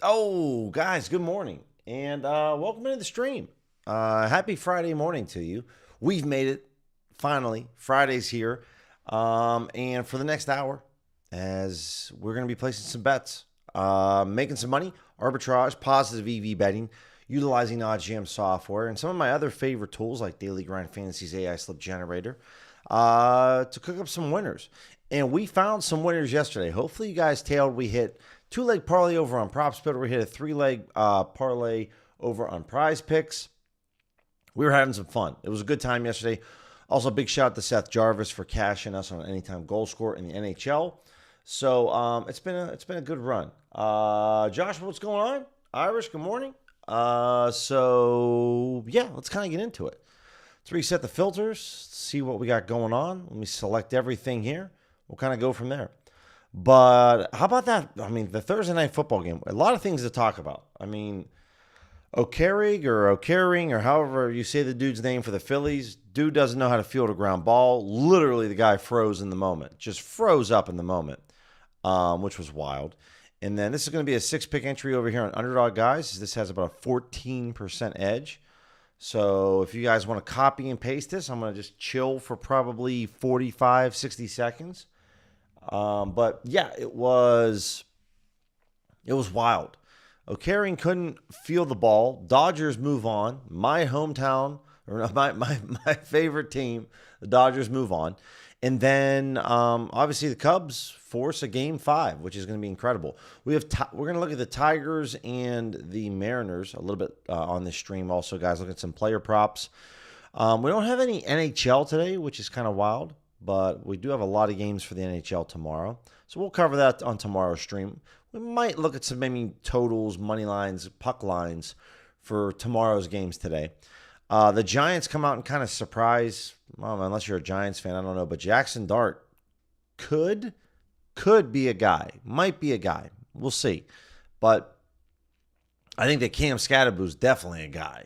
Oh, guys, good morning and welcome into the stream. Happy Friday morning to you. We've made it finally. Friday's here, and for the next hour, as we're going to be placing some bets, making some money, arbitrage, positive EV betting, utilizing OddsJam software, and some of my other favorite tools like Daily Grind Fantasy's AI Slip Generator to cook up some winners. And we found some winners yesterday. Hopefully, you guys tailed. We hit two-leg parlay over on PropSpitter. We hit a three-leg parlay over on PrizePicks. We were having some fun. It was a good time yesterday. Also, big shout out to Seth Jarvis for cashing us on an anytime goal score in the NHL. So it's been a good run. Josh, what's going on? Irish, good morning. So yeah, let's kind of get into it. Let's reset the filters, see what we got going on. Let me select everything here. We'll kind of go from there. But how about that? I mean, the Thursday night football game, a lot of things to talk about. I mean, O'Kerrig or however you say the dude's name for the Phillies, dude doesn't know how to field a ground ball. Literally, the guy froze in the moment, just froze up in the moment, which was wild. And then this is going to be a 6-pick entry over here on Underdog, guys. This has about a 14% edge. So if you guys want to copy and paste this, I'm going to just chill for probably 45, 60 seconds. But yeah, it was wild. O'Kerring couldn't feel the ball. Dodgers move on. My hometown, or my favorite team, the Dodgers move on. And then obviously the Cubs force a Game 5, which is going to be incredible. We're going to look at the Tigers and the Mariners a little bit on this stream also, guys. Look at some player props. We don't have any NHL today, which is kind of wild. But we do have a lot of games for the NHL tomorrow. So we'll cover that on tomorrow's stream. We might look at some maybe totals, money lines, puck lines for tomorrow's games today. The Giants come out and kind of surprise, well, unless you're a Giants fan, I don't know. But Jackson Dart could be a guy. Might be a guy. We'll see. But I think that Cam Scatterboo is definitely a guy.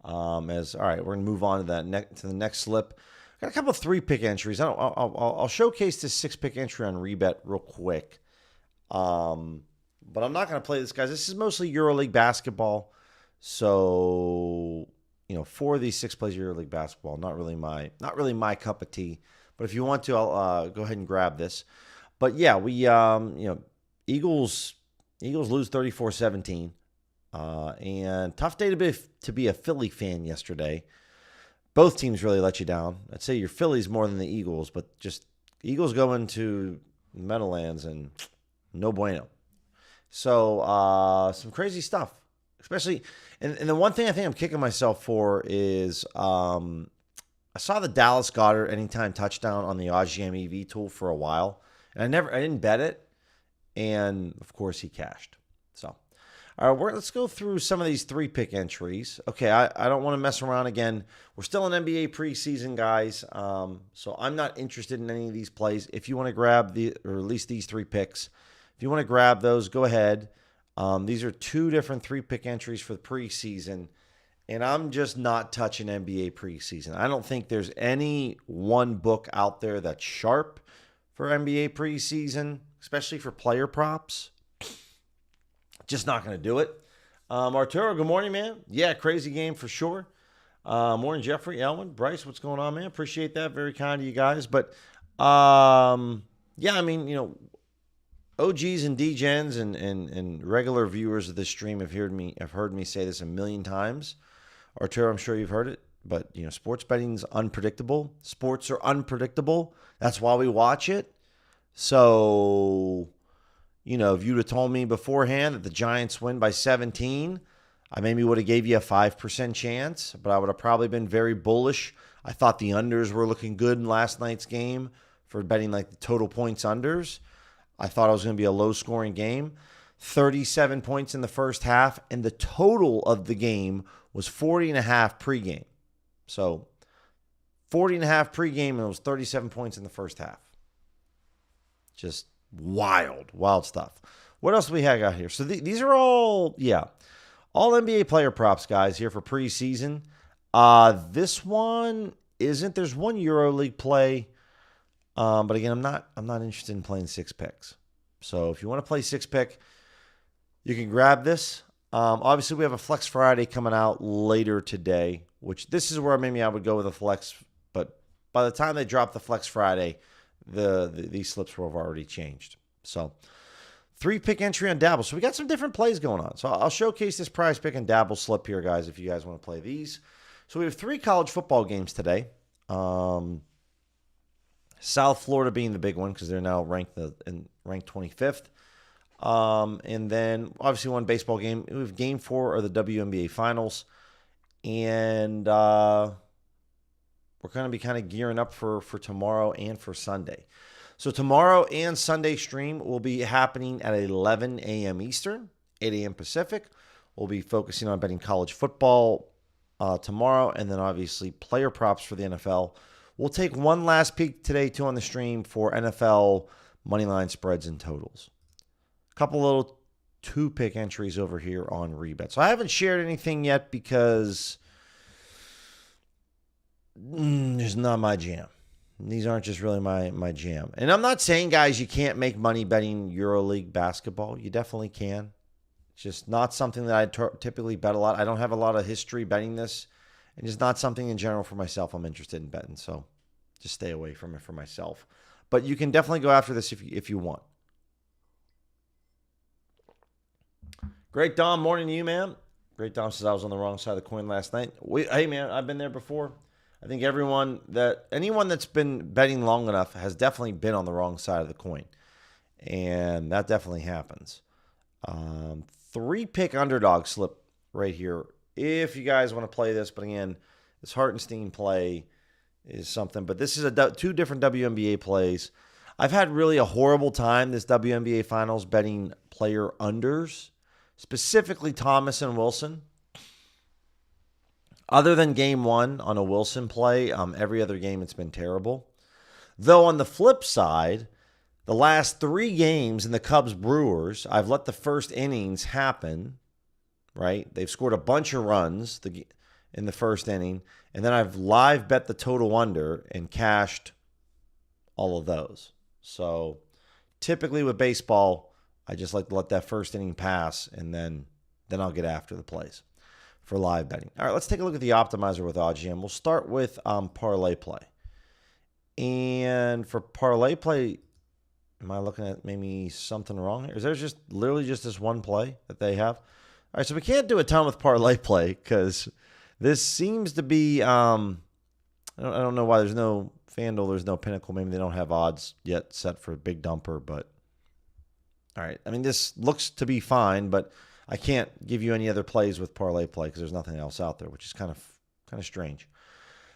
All right, we're going to move on to the next slip. Got a couple of 3-pick entries. I'll showcase this 6-pick entry on Rebet real quick. But I'm not going to play this, guys. This is mostly EuroLeague basketball. So, 4 of these 6 plays EuroLeague basketball. Not really my cup of tea. But if you want to, I'll go ahead and grab this. But yeah, we Eagles lose 34-17. And tough day to be a Philly fan yesterday. Both teams really let you down. I'd say your Phillies more than the Eagles, but just Eagles going to Meadowlands and no bueno. So some crazy stuff, especially. And the one thing I think I'm kicking myself for is I saw the Dallas Goedert anytime touchdown on the OddsJam EV tool for a while, and I didn't bet it, and of course he cashed. So. All right, let's go through some of these 3-pick entries. Okay, I don't want to mess around again. We're still in NBA preseason, guys, so I'm not interested in any of these plays. If you want to grab or at least these 3 picks, if you want to grab those, go ahead. These are 2 different 3-pick entries for the preseason, and I'm just not touching NBA preseason. I don't think there's any one book out there that's sharp for NBA preseason, especially for player props. Just not going to do it. Arturo, good morning, man. Yeah, crazy game for sure. Morning, Jeffrey, Elwin, Bryce, what's going on, man? Appreciate that. Very kind of you guys. But, yeah, I mean, OGs and DGens and regular viewers of this stream have heard me say this a million times. Arturo, I'm sure you've heard it. But, sports betting's unpredictable. Sports are unpredictable. That's why we watch it. So... if you'd have told me beforehand that the Giants win by 17, I maybe would have gave you a 5% chance, but I would have probably been very bullish. I thought the unders were looking good in last night's game for betting like the total points unders. I thought it was going to be a low-scoring game. 37 points in the first half, and the total of the game was 40.5 pregame. So 40.5 pregame, and it was 37 points in the first half. Just wild stuff. What else do we have out here? So these are all NBA player props, guys, here for preseason. This one isn't. There's one EuroLeague play, but again, I'm not interested in playing 6 picks. So if you want to play 6 pick, You can grab this. Obviously, we have a Flex Friday coming out later today, which this is where maybe I would go with a Flex. But by the time they drop the Flex Friday, these slips will have already changed. So 3-pick entry on Dabble. So we got some different plays going on. So I'll showcase this prize pick and Dabble slip here, guys, if you guys want to play these. So we have 3 college football games today. South Florida being the big one because they're now ranked 25th. And then obviously one baseball game. We have game 4 of the WNBA finals. And we're going to be kind of gearing up for tomorrow and for Sunday. So tomorrow and Sunday stream will be happening at 11 a.m. Eastern, 8 a.m. Pacific. We'll be focusing on betting college football tomorrow, and then obviously player props for the NFL. We'll take one last peek today, too, on the stream for NFL moneyline spreads and totals. A couple little 2-pick entries over here on Rebet. So I haven't shared anything yet because it's not my jam. These aren't just really my jam. And I'm not saying, guys, you can't make money betting EuroLeague basketball. You definitely can. It's just not something that I typically bet a lot. I don't have a lot of history betting this. And it's not something in general for myself I'm interested in betting. So just stay away from it for myself. But you can definitely go after this if you want. Great Dom, morning to you, man. Great Dom says I was on the wrong side of the coin last night. Hey, man, I've been there before. I think anyone that's been betting long enough has definitely been on the wrong side of the coin. And that definitely happens. 3-pick underdog slip right here. If you guys want to play this, but again, this Hartenstein play is something. But this is 2 different WNBA plays. I've had really a horrible time this WNBA finals betting player unders, specifically Thomas and Wilson. Other than game 1 on a Wilson play, every other game it's been terrible. Though on the flip side, the last 3 games in the Cubs-Brewers, I've let the first innings happen, right? They've scored a bunch of runs in the first inning, and then I've live bet the total under and cashed all of those. So typically with baseball, I just like to let that first inning pass, and then I'll get after the plays for live betting. All right, let's take a look at the optimizer with OddsJam. We'll start with parlay play. And for parlay play, am I looking at maybe something wrong here? Is there just literally just this one play that they have? All right, so we can't do a ton with parlay play because this seems to be, I don't know why there's no FanDuel, there's no Pinnacle. Maybe they don't have odds yet set for a big dumper, but all right. I mean, this looks to be fine, but I can't give you any other plays with parlay play because there's nothing else out there, which is kind of strange.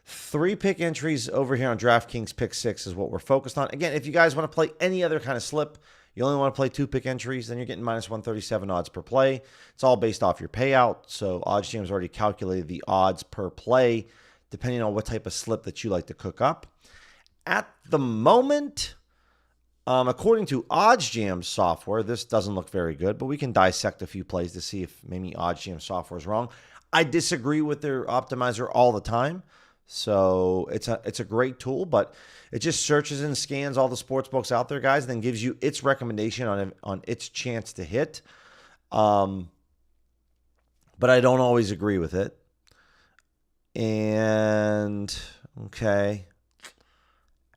3-pick entries over here on DraftKings Pick 6 is what we're focused on. Again, if you guys want to play any other kind of slip, you only want to play 2-pick entries, then you're getting minus 137 odds per play. It's all based off your payout. So OddsJam's already calculated the odds per play depending on what type of slip that you like to cook up. At the moment, according to OddsJam software, this doesn't look very good, but we can dissect a few plays to see if maybe OddsJam software is wrong. I disagree with their optimizer all the time. So it's a great tool, but it just searches and scans all the sports books out there, guys, and then gives you its recommendation on its chance to hit. But I don't always agree with it. And okay,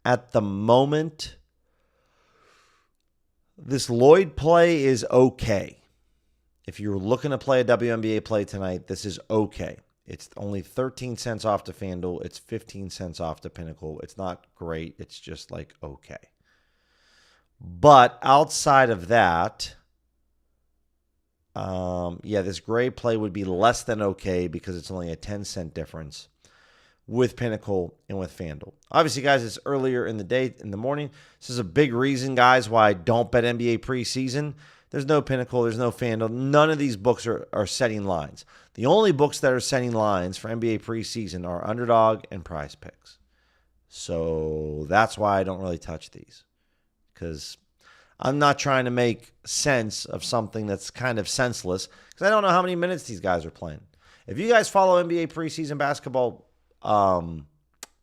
at the moment, this Lloyd play is okay. If you're looking to play a WNBA play tonight, this is okay. It's only 13 cents off to FanDuel. It's 15 cents off to Pinnacle. It's not great. It's just like okay. But outside of that, this gray play would be less than okay because it's only a 10-cent difference with Pinnacle and with FanDuel. Obviously, guys, it's earlier in the day, in the morning. This is a big reason, guys, why I don't bet NBA preseason. There's no Pinnacle. There's no FanDuel. None of these books are setting lines. The only books that are setting lines for NBA preseason are Underdog and PrizePicks. So that's why I don't really touch these, because I'm not trying to make sense of something that's kind of senseless because I don't know how many minutes these guys are playing. If you guys follow NBA preseason basketball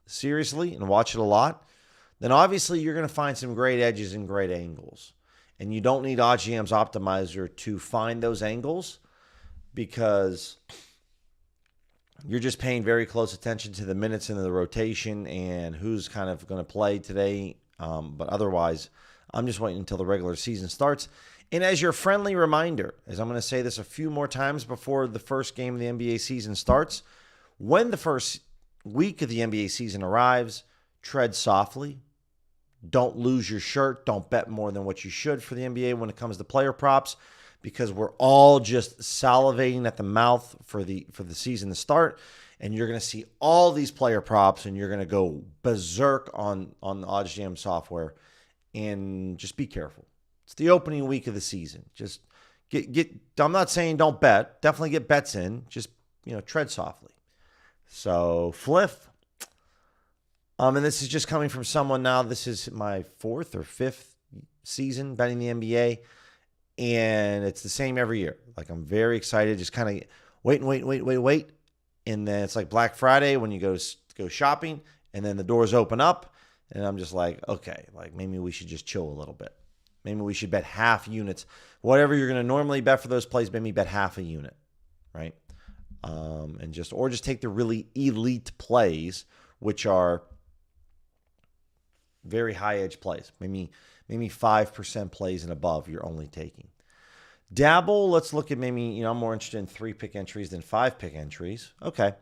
seriously and watch it a lot, then obviously you're going to find some great edges and great angles. And you don't need OddsJam's optimizer to find those angles because you're just paying very close attention to the minutes in the rotation and who's kind of going to play today. But otherwise, I'm just waiting until the regular season starts. And as your friendly reminder, as I'm going to say this a few more times before the first game of the NBA season starts, when the first week of the NBA season arrives, tread softly. Don't lose your shirt. Don't bet more than what you should for the NBA when it comes to player props, because we're all just salivating at the mouth for the season to start. And you're going to see all these player props, and you're going to go berserk on the OddsJam software. And just be careful. It's the opening week of the season. Just get. I'm not saying don't bet. Definitely get bets in. Just tread softly. So Fliff. And this is just coming from someone now. This is my 4th or 5th season betting the NBA, and it's the same every year. Like, I'm very excited. Just kind of wait, and then it's like Black Friday when you go shopping, and then the doors open up, and I'm just like, okay, like maybe we should just chill a little bit. Maybe we should bet half units. Whatever you're going to normally bet for those plays, maybe bet half a unit, right? And just take the really elite plays, which are very high edge plays. Maybe 5% plays and above you're only taking. Dabble, let's look at maybe, I'm more interested in 3-pick entries than 5-pick entries. Okay.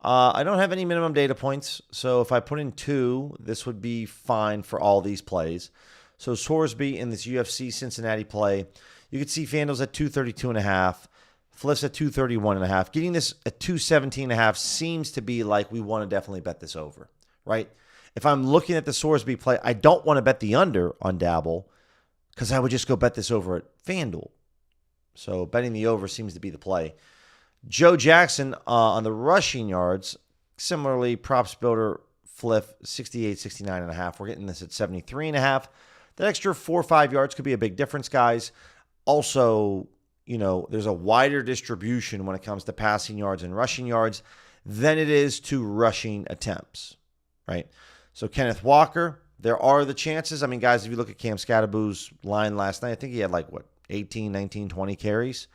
I don't have any minimum data points, so if I put in 2, this would be fine for all these plays. So Sorsby in this UFC Cincinnati play, you could see FanDuel's at 232.5, Fliff's at 231.5. Getting this at 217.5 seems to be like we want to definitely bet this over, right? If I'm looking at the Sorsby play, I don't want to bet the under on Dabble because I would just go bet this over at FanDuel. So betting the over seems to be the play. Joe Jackson on the rushing yards, similarly, props builder Fliff 68, 69.5. We're getting this at 73.5. That extra 4 or 5 yards could be a big difference, guys. Also, there's a wider distribution when it comes to passing yards and rushing yards than it is to rushing attempts, right? So Kenneth Walker, there are the chances. I mean, guys, if you look at Cam Scadaboo's line last night, I think he had 18, 19, 20 carries.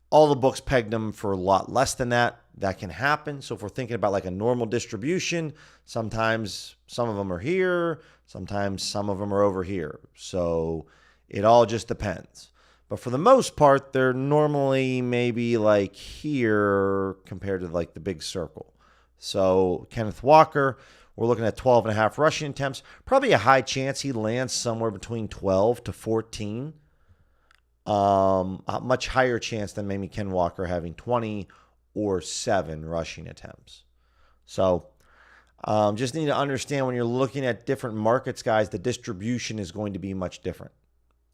All the books pegged him for a lot less than that. That can happen. So if we're thinking about a normal distribution, sometimes some of them are here, sometimes some of them are over here. So it all just depends. But for the most part, they're normally maybe here compared to the big circle. So Kenneth Walker, we're looking at 12.5 rushing attempts. Probably a high chance he lands somewhere between 12 to 14. A much higher chance than maybe Ken Walker having 20 or 7 rushing attempts. So just need to understand when you're looking at different markets, guys, the distribution is going to be much different.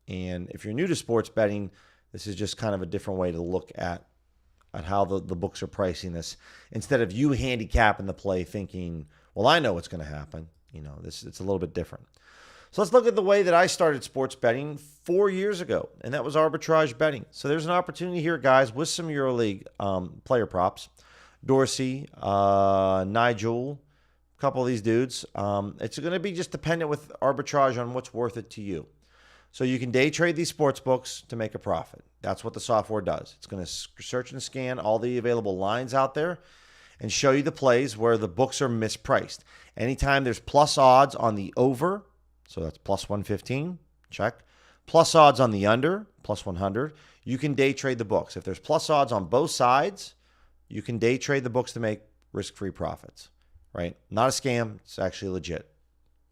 And if you're new to sports betting, this is just kind of a different way to look at how the books are pricing this. Instead of you handicapping the play thinking, well, I know what's going to happen. It's a little bit different. So let's look at the way that I started sports betting 4 years ago, and that was arbitrage betting. So there's an opportunity here, guys, with some EuroLeague player props. Dorsey, Nigel, a couple of these dudes. It's going to be just dependent with arbitrage on what's worth it to you. So you can day trade these sports books to make a profit. That's what the software does. It's going to search and scan all the available lines out there and show you the plays where the books are mispriced. Anytime there's plus odds on the over, so that's plus 115, check. Plus odds on the under, plus 100, you can day trade the books. If there's plus odds on both sides, you can day trade the books to make risk-free profits, right? Not a scam. It's actually legit.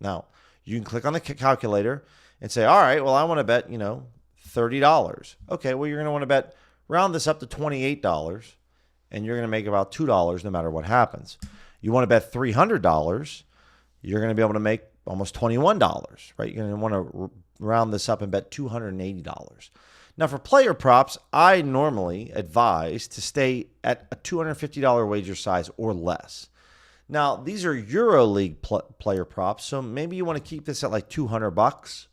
Now, you can click on the calculator and say, all right, well, I want to bet, $30. Okay, well, you're going to want to bet, round this up to $28, and you're going to make about $2 no matter what happens. You want to bet $300, you're going to be able to make almost $21, right? You're going to want to round this up and bet $280. Now, for player props, I normally advise to stay at a $250 wager size or less. Now, these are EuroLeague player props, so maybe you want to keep this at $200.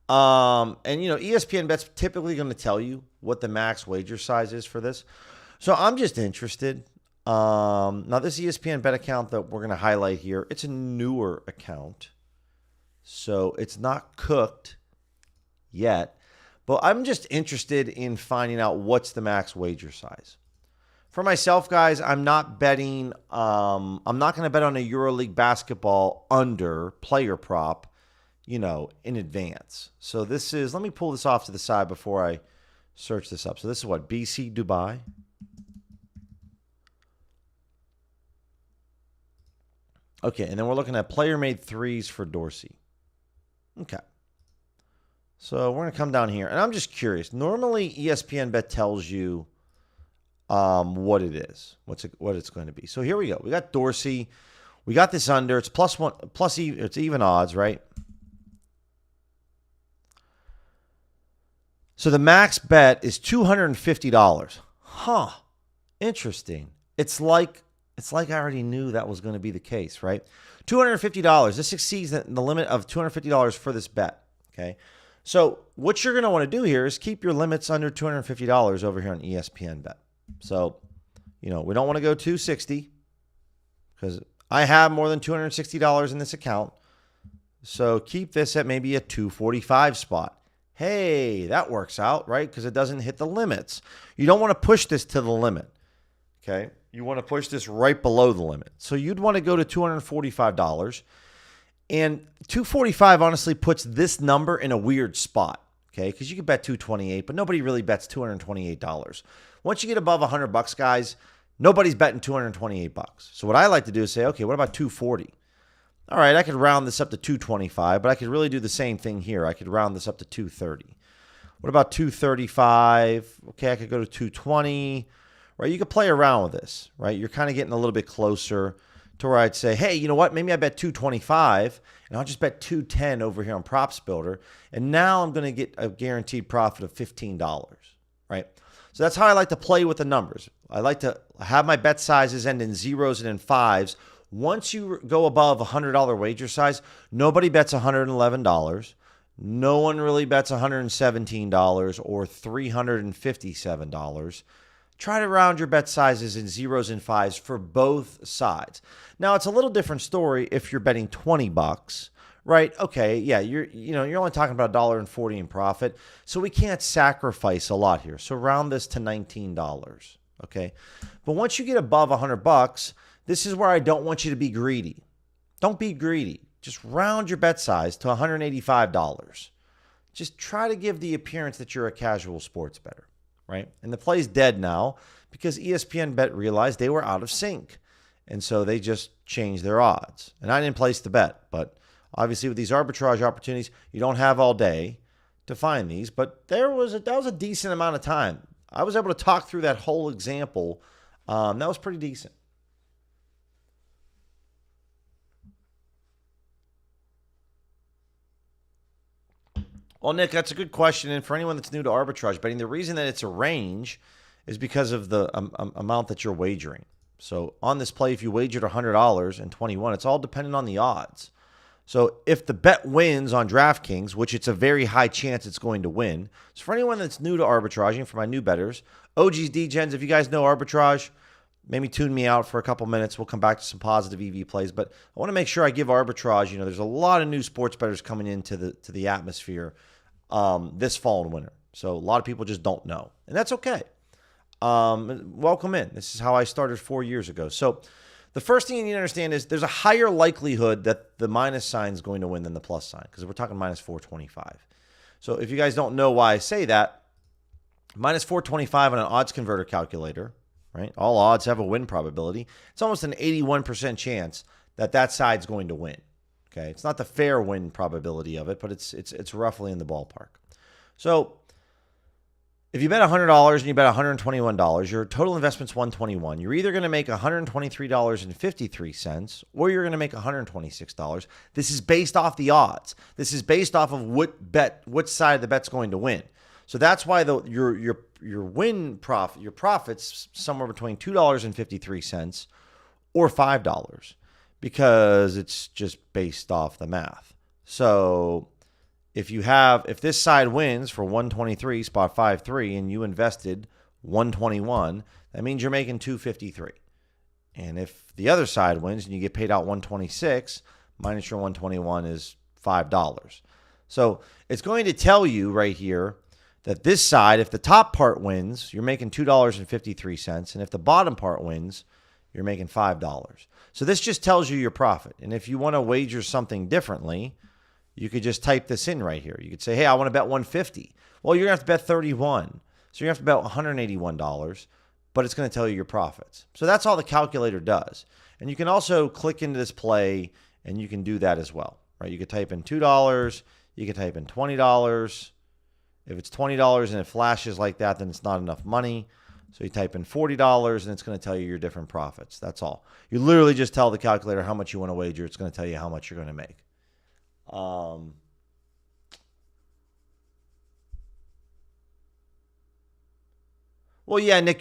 And ESPN Bet's typically going to tell you what the max wager size is for this. So I'm just interested. Now, this ESPN Bet account that we're going to highlight here, it's a newer account. So it's not cooked yet. But I'm just interested in finding out what's the max wager size. For myself, guys, I'm not betting. I'm not going to bet on a EuroLeague basketball under player prop, in advance. So this is, let me pull this off to the side before I search this up. So this is what, BC Dubai. Okay, and then we're looking at player-made threes for Dorsey. Okay. So we're going to come down here, and I'm just curious. Normally, ESPN Bet tells you what it is, what it's going to be. So here we go. We got Dorsey. We got this under. It's it's even odds, right? So the max bet is $250. Huh. Interesting. It's like I already knew that was going to be the case, right? $250. This exceeds the limit of $250 for this bet, okay? So what you're going to want to do here is keep your limits under $250 over here on ESPN Bet. So, we don't want to go $260 because I have more than $260 in this account. So keep this at maybe a $245 spot. Hey, that works out, right? Because it doesn't hit the limits. You don't want to push this to the limit, okay? You want to push this right below the limit. So you'd want to go to $245. And $245 honestly puts this number in a weird spot, okay? Because you could bet $228, but nobody really bets $228. Once you get above $100, guys, nobody's betting $228. So what I like to do is say, okay, what about $240? All right, I could round this up to $225, but I could really do the same thing here. I could round this up to $230. What about $235? Okay, I could go to $220. Right, you could play around with this, right? You're kind of getting a little bit closer to where I'd say, hey, you know what? Maybe I bet $225, and I'll just bet $210 over here on Props Builder, and now I'm going to get a guaranteed profit of $15, right? So that's how I like to play with the numbers. I like to have my bet sizes end in zeros and in fives. Once you go above $100 wager size, nobody bets $111. No one really bets $117 or $357. Try to round your bet sizes in zeros and fives for both sides. Now, it's a little different story if you're betting $20, right? Okay, yeah, you're only talking about $1.40 in profit, so we can't sacrifice a lot here. So round this to $19, okay? But once you get above $100, this is where I don't want you to be greedy. Don't be greedy. Just round your bet size to $185. Just try to give the appearance that you're a casual sports bettor. Right? And the play's dead now because ESPN Bet realized they were out of sync. And so they just changed their odds. And I didn't place the bet. But obviously with these arbitrage opportunities, you don't have all day to find these. But that was a decent amount of time. I was able to talk through that whole example. That was pretty decent. Well, Nick, that's a good question. And for anyone that's new to arbitrage betting, the reason that it's a range is because of the amount that you're wagering. So on this play, if you wagered $100 and 21, it's all dependent on the odds. So if the bet wins on DraftKings, which it's a very high chance it's going to win. So for anyone that's new to arbitraging, for my new bettors, OGs, DGens, if you guys know arbitrage, maybe tune me out for a couple minutes. We'll come back to some positive EV plays. But I want to make sure I give arbitrage. There's a lot of new sports bettors coming into the atmosphere this fall and winter. So a lot of people just don't know. And that's okay. Welcome in. This is how I started 4 years ago. So the first thing you need to understand is there's a higher likelihood that the minus sign is going to win than the plus sign because we're talking minus 425. So if you guys don't know why I say that, minus 425 on an odds converter calculator, right? All odds have a win probability. It's almost an 81% chance that side's going to win. Okay, it's not the fair win probability of it, but it's roughly in the ballpark. So if you bet $100 and you bet $121, your total investment's $121. You're either going to make $123.53 or you're going to make $126. This is based off the odds. This is based off of which side of the bet's going to win. So that's why your profit's somewhere between $2.53 or $5. Because it's just based off the math. So if this side wins for 123 spot 53 and you invested 121, that means you're making 253. And if the other side wins and you get paid out 126 minus your 121 is $5. So it's going to tell you right here that this side, if the top part wins, you're making $2.53. And if the bottom part wins, you're making $5. So this just tells you your profit. And if you want to wager something differently, you could just type this in right here. You could say, hey, I want to bet 150. Well, you're going to have to bet 31. So you're going to have to bet $181, but it's going to tell you your profits. So that's all the calculator does. And you can also click into this play, and you can do that as well, right? You could type in $2. You could type in $20. If it's $20 and it flashes like that, then it's not enough money. So you type in $40, and it's going to tell you your different profits. That's all. You literally just tell the calculator how much you want to wager. It's going to tell you how much you're going to make. Well, yeah, Nick,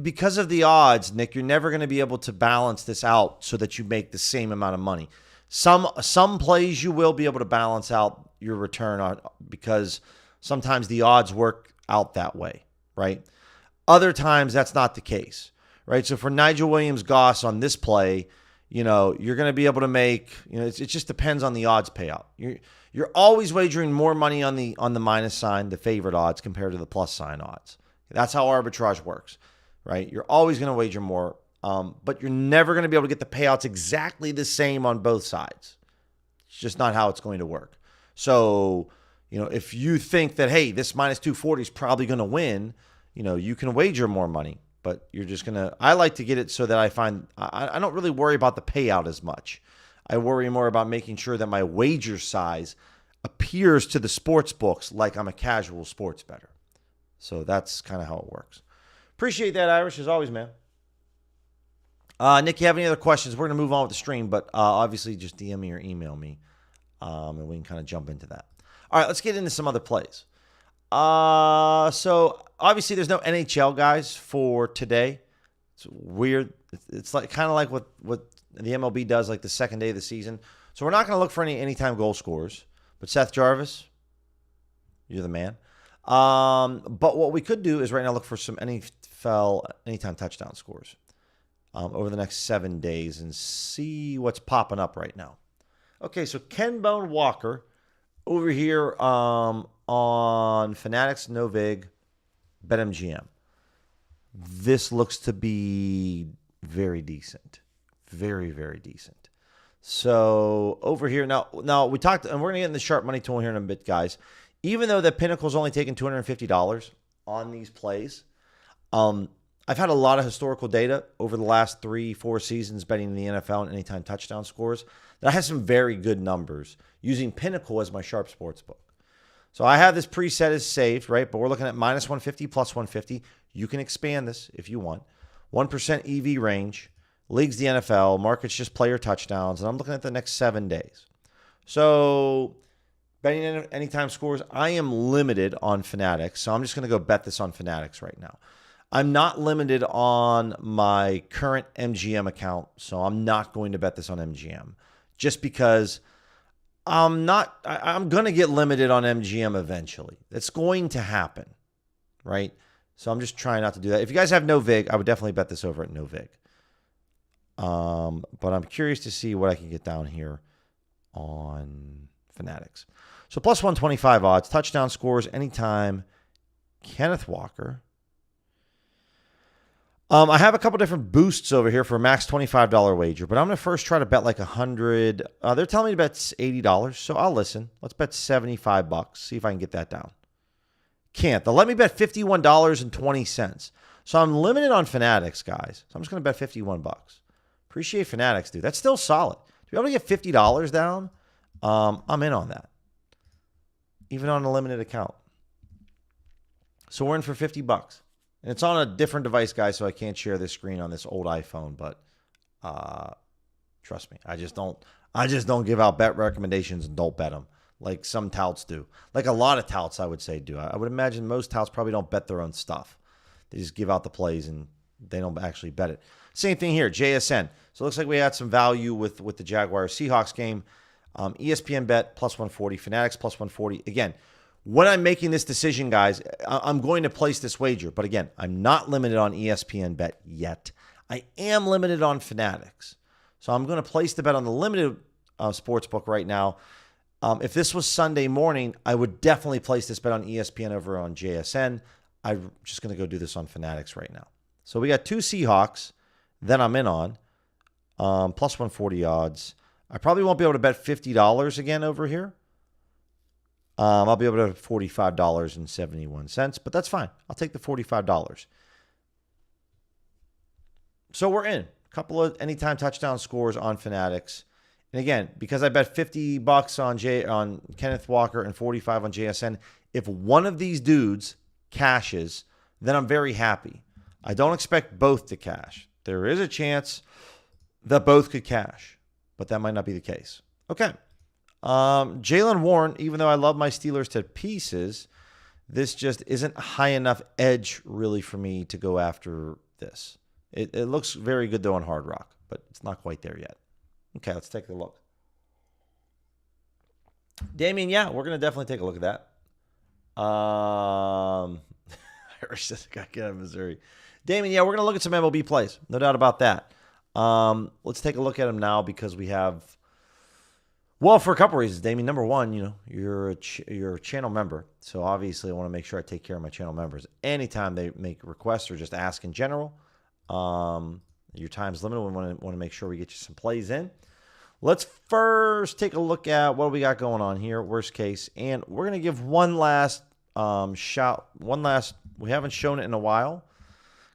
because of the odds, Nick, you're never going to be able to balance this out so that you make the same amount of money. Some plays you will be able to balance out your return on because sometimes the odds work out that way, right? Other times that's not the case, right? So for Nigel Williams-Goss on this play, you're going to be able to make, it just depends on the odds payout. You're always wagering more money on the minus sign, the favorite odds compared to the plus sign odds. That's how arbitrage works, right? You're always going to wager more, but you're never going to be able to get the payouts exactly the same on both sides. It's just not how it's going to work. So, if you think that, hey, this minus 240 is probably going to win, you can wager more money, but you're just going to, I like to get it so that I don't really worry about the payout as much. I worry more about making sure that my wager size appears to the sports books like I'm a casual sports bettor. So that's kind of how it works. Appreciate that, Irish, as always, man. Nick, you have any other questions? We're going to move on with the stream, but obviously just DM me or email me, and we can kind of jump into that. All right, let's get into some other plays. So obviously there's no NHL guys for today. It's weird. It's like kind of like what the MLB does, like the second day of the season. So we're not going to look for any anytime goal scorers. But Seth Jarvis, you're the man. But what we could do is right now look for some NFL anytime touchdown scores over the next 7 days and see what's popping up right now. Okay, so Ken Bone Walker over here on Fanatics, Novig, BetMGM. This looks to be very decent. Very, very decent. So over here, now we talked, and we're going to get in the sharp money tool here in a bit, guys. Even though the Pinnacle's only taken $250 on these plays, I've had a lot of historical data over the last 3-4 seasons betting in the NFL and anytime touchdown scores that I have some very good numbers using Pinnacle as my sharp sports book. So I have this preset as saved, right? But we're looking at minus 150, plus 150. You can expand this if you want. 1% EV range. Leagues the NFL. Markets just player touchdowns. And I'm looking at the next 7 days. So betting anytime scores, I am limited on Fanatics. So I'm just going to go bet this on Fanatics right now. I'm not limited on my current MGM account. So I'm not going to bet this on MGM. Just because I'm going to get limited on MGM eventually. It's going to happen, right? So I'm just trying not to do that. If you guys have no vig, I would definitely bet this over at no vig. But I'm curious to see what I can get down here on Fanatics. So plus 125 odds, touchdown scores anytime. Kenneth Walker. I have a couple different boosts over here for a max $25 wager, but I'm going to first try to bet like 100. They're telling me to bet $80, so I'll listen. Let's bet $75, see if I can get that down. Can't. They'll let me bet $51.20. So I'm limited on Fanatics, guys. So I'm just going to bet $51. Appreciate Fanatics, dude. That's still solid. To be able to get $50 down, I'm in on that. Even on a limited account. So we're in for $50. And it's on a different device, guys, so I can't share this screen on this old iPhone, but trust me, I just don't give out bet recommendations and don't bet them like some touts do. Like a lot of touts, I would say, do. I would imagine most touts probably don't bet their own stuff. They just give out the plays and they don't actually bet it. Same thing here, JSN. So it looks like we had some value with the Jaguars-Seahawks game. ESPN bet plus 140, Fanatics plus 140. Again, when I'm making this decision, guys, I'm going to place this wager. But again, I'm not limited on ESPN bet yet. I am limited on Fanatics. So I'm going to place the bet on the limited sports book right now. If this was Sunday morning, I would definitely place this bet on ESPN over on JSN. I'm just going to go do this on Fanatics right now. So we got 2 Seahawks that I'm in on, plus 140 odds. I probably won't be able to bet $50 again over here. I'll be able to $45.71, but that's fine. I'll take the $45. So we're in. A couple of anytime touchdown scores on Fanatics. And again, because I bet $50 on Kenneth Walker and 45 on JSN, if one of these dudes cashes, then I'm very happy. I don't expect both to cash. There is a chance that both could cash, but that might not be the case. Okay. Jaylen Warren, even though I love my Steelers to pieces, this just isn't high enough edge really for me to go after this. It looks very good though on Hard Rock, but it's not quite there yet. Okay, let's take a look. Damien, yeah, we're going to definitely take a look at that. Irish says, got to get out of Missouri. Damien, yeah, we're going to look at some MLB plays. No doubt about that. Let's take a look at them now because we have, well, for a couple reasons. Damien, number one, you're a channel member. So obviously I want to make sure I take care of my channel members. Anytime they make requests or just ask in general, your time's limited. We want to make sure we get you some plays in. Let's first take a look at what we got going on here, worst case. And we're going to give one last shout. We haven't shown it in a while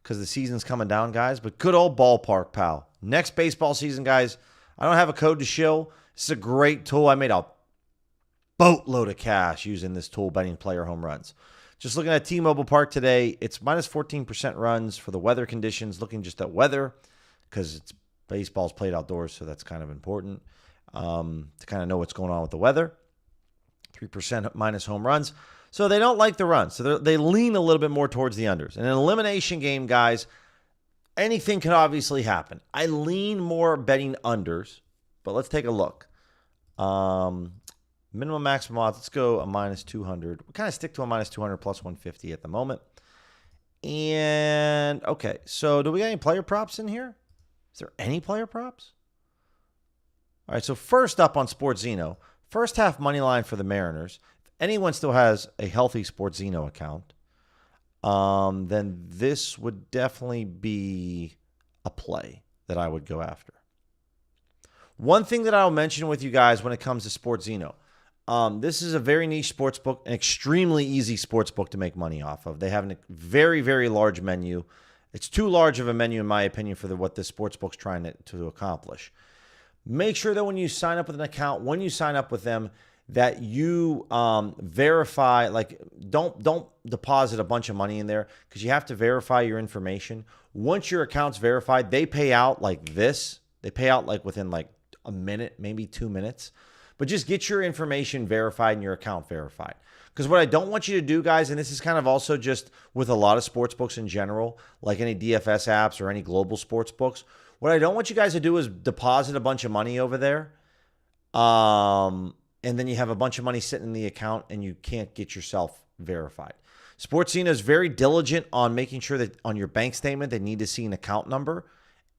because the season's coming down, guys. But good old Ballpark Pal. Next baseball season, guys, I don't have a code to shill. This is a great tool. I made a boatload of cash using this tool, betting player home runs. Just looking at T-Mobile Park today, it's minus 14% runs for the weather conditions. Looking just at weather because baseball's played outdoors, so that's kind of important to kind of know what's going on with the weather. 3% minus home runs. So they don't like the runs. So they lean a little bit more towards the unders. In an elimination game, guys, anything can obviously happen. I lean more betting unders, but let's take a look. Minimum, maximum odds. Let's go a minus 200. We kind of stick to a minus 200 plus 150 at the moment. And, okay, so do we got any player props in here? Is there any player props? All right, so first up on SportsZeno, first half money line for the Mariners. If anyone still has a healthy SportsZeno account, then this would definitely be a play that I would go after. One thing that I'll mention with you guys when it comes to SportsZeno, this is a very niche sports book, an extremely easy sports book to make money off of. They have a very, very large menu. It's too large of a menu, in my opinion, for what this sports book's trying to accomplish. Make sure that when you sign up with an account, when you sign up with them, that you verify, like don't deposit a bunch of money in there because you have to verify your information. Once your account's verified, they pay out like this. They pay out like within like a minute, maybe 2 minutes. But just get your information verified and your account verified. Because what I don't want you to do, guys, and this is kind of also just with a lot of sports books in general, like any DFS apps or any global sports books, what I don't want you guys to do is deposit a bunch of money over there. And then you have a bunch of money sitting in the account and you can't get yourself verified. SportsZeno is very diligent on making sure that on your bank statement, they need to see an account number.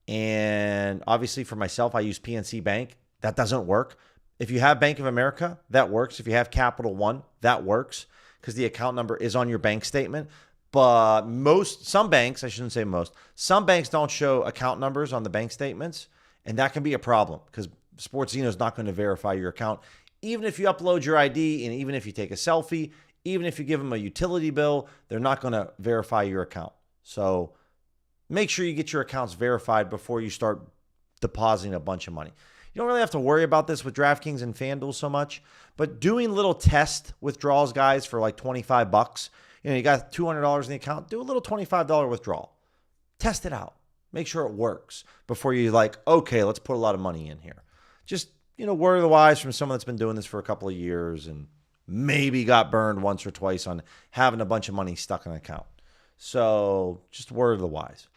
And obviously for myself, I use PNC Bank. That doesn't work. If you have Bank of America, that works. If you have Capital One, that works because the account number is on your bank statement. But some banks, I shouldn't say most, some banks don't show account numbers on the bank statements. And that can be a problem because SportsZeno is not going to verify your account. Even if you upload your ID and even if you take a selfie, even if you give them a utility bill, they're not going to verify your account. So make sure you get your accounts verified before you start depositing a bunch of money. You don't really have to worry about this with DraftKings and FanDuel so much, but doing little test withdrawals, guys, for like $25, you got $200 in the account, do a little $25 withdrawal. Test it out. Make sure it works before you okay, let's put a lot of money in here. Just, word of the wise from someone that's been doing this for a couple of years and maybe got burned once or twice on having a bunch of money stuck in an account. So just word of the wise.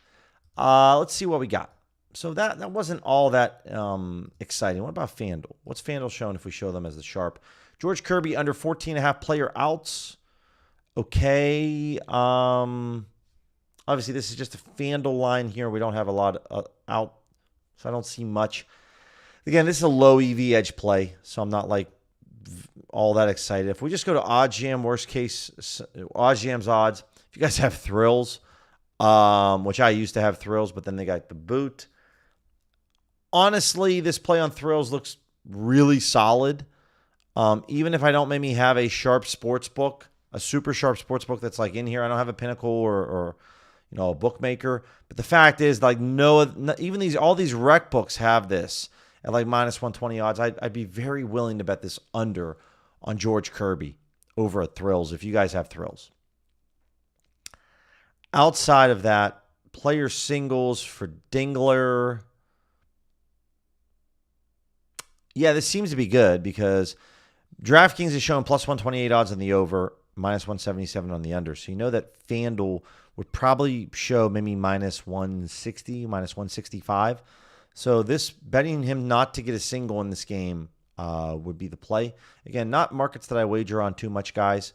Let's see what we got. So that wasn't all that exciting. What about FanDuel? What's FanDuel showing if we show them as the sharp? George Kirby under 14.5 player outs. Okay. Obviously, this is just a FanDuel line here. We don't have a lot out, so I don't see much. Again, this is a low EV edge play, so I'm not all that excited. If we just go to OddsJam, worst case, OddsJam's odds. If you guys have thrills, which I used to have thrills, but then they got the boot. Honestly, this play on thrills looks really solid. Even if I don't maybe have a sharp sports book, a super sharp sports book that's like in here, I don't have a Pinnacle or a bookmaker. But the fact is, like, even all these rec books have this at like minus 120 odds. I'd be very willing to bet this under on George Kirby over at thrills if you guys have thrills. Outside of that, player singles for Dingler. Yeah, this seems to be good because DraftKings is showing plus 128 odds on the over, minus 177 on the under. So you know that FanDuel would probably show maybe minus 160, minus 165. So this betting him not to get a single in this game would be the play. Again, not markets that I wager on too much, guys.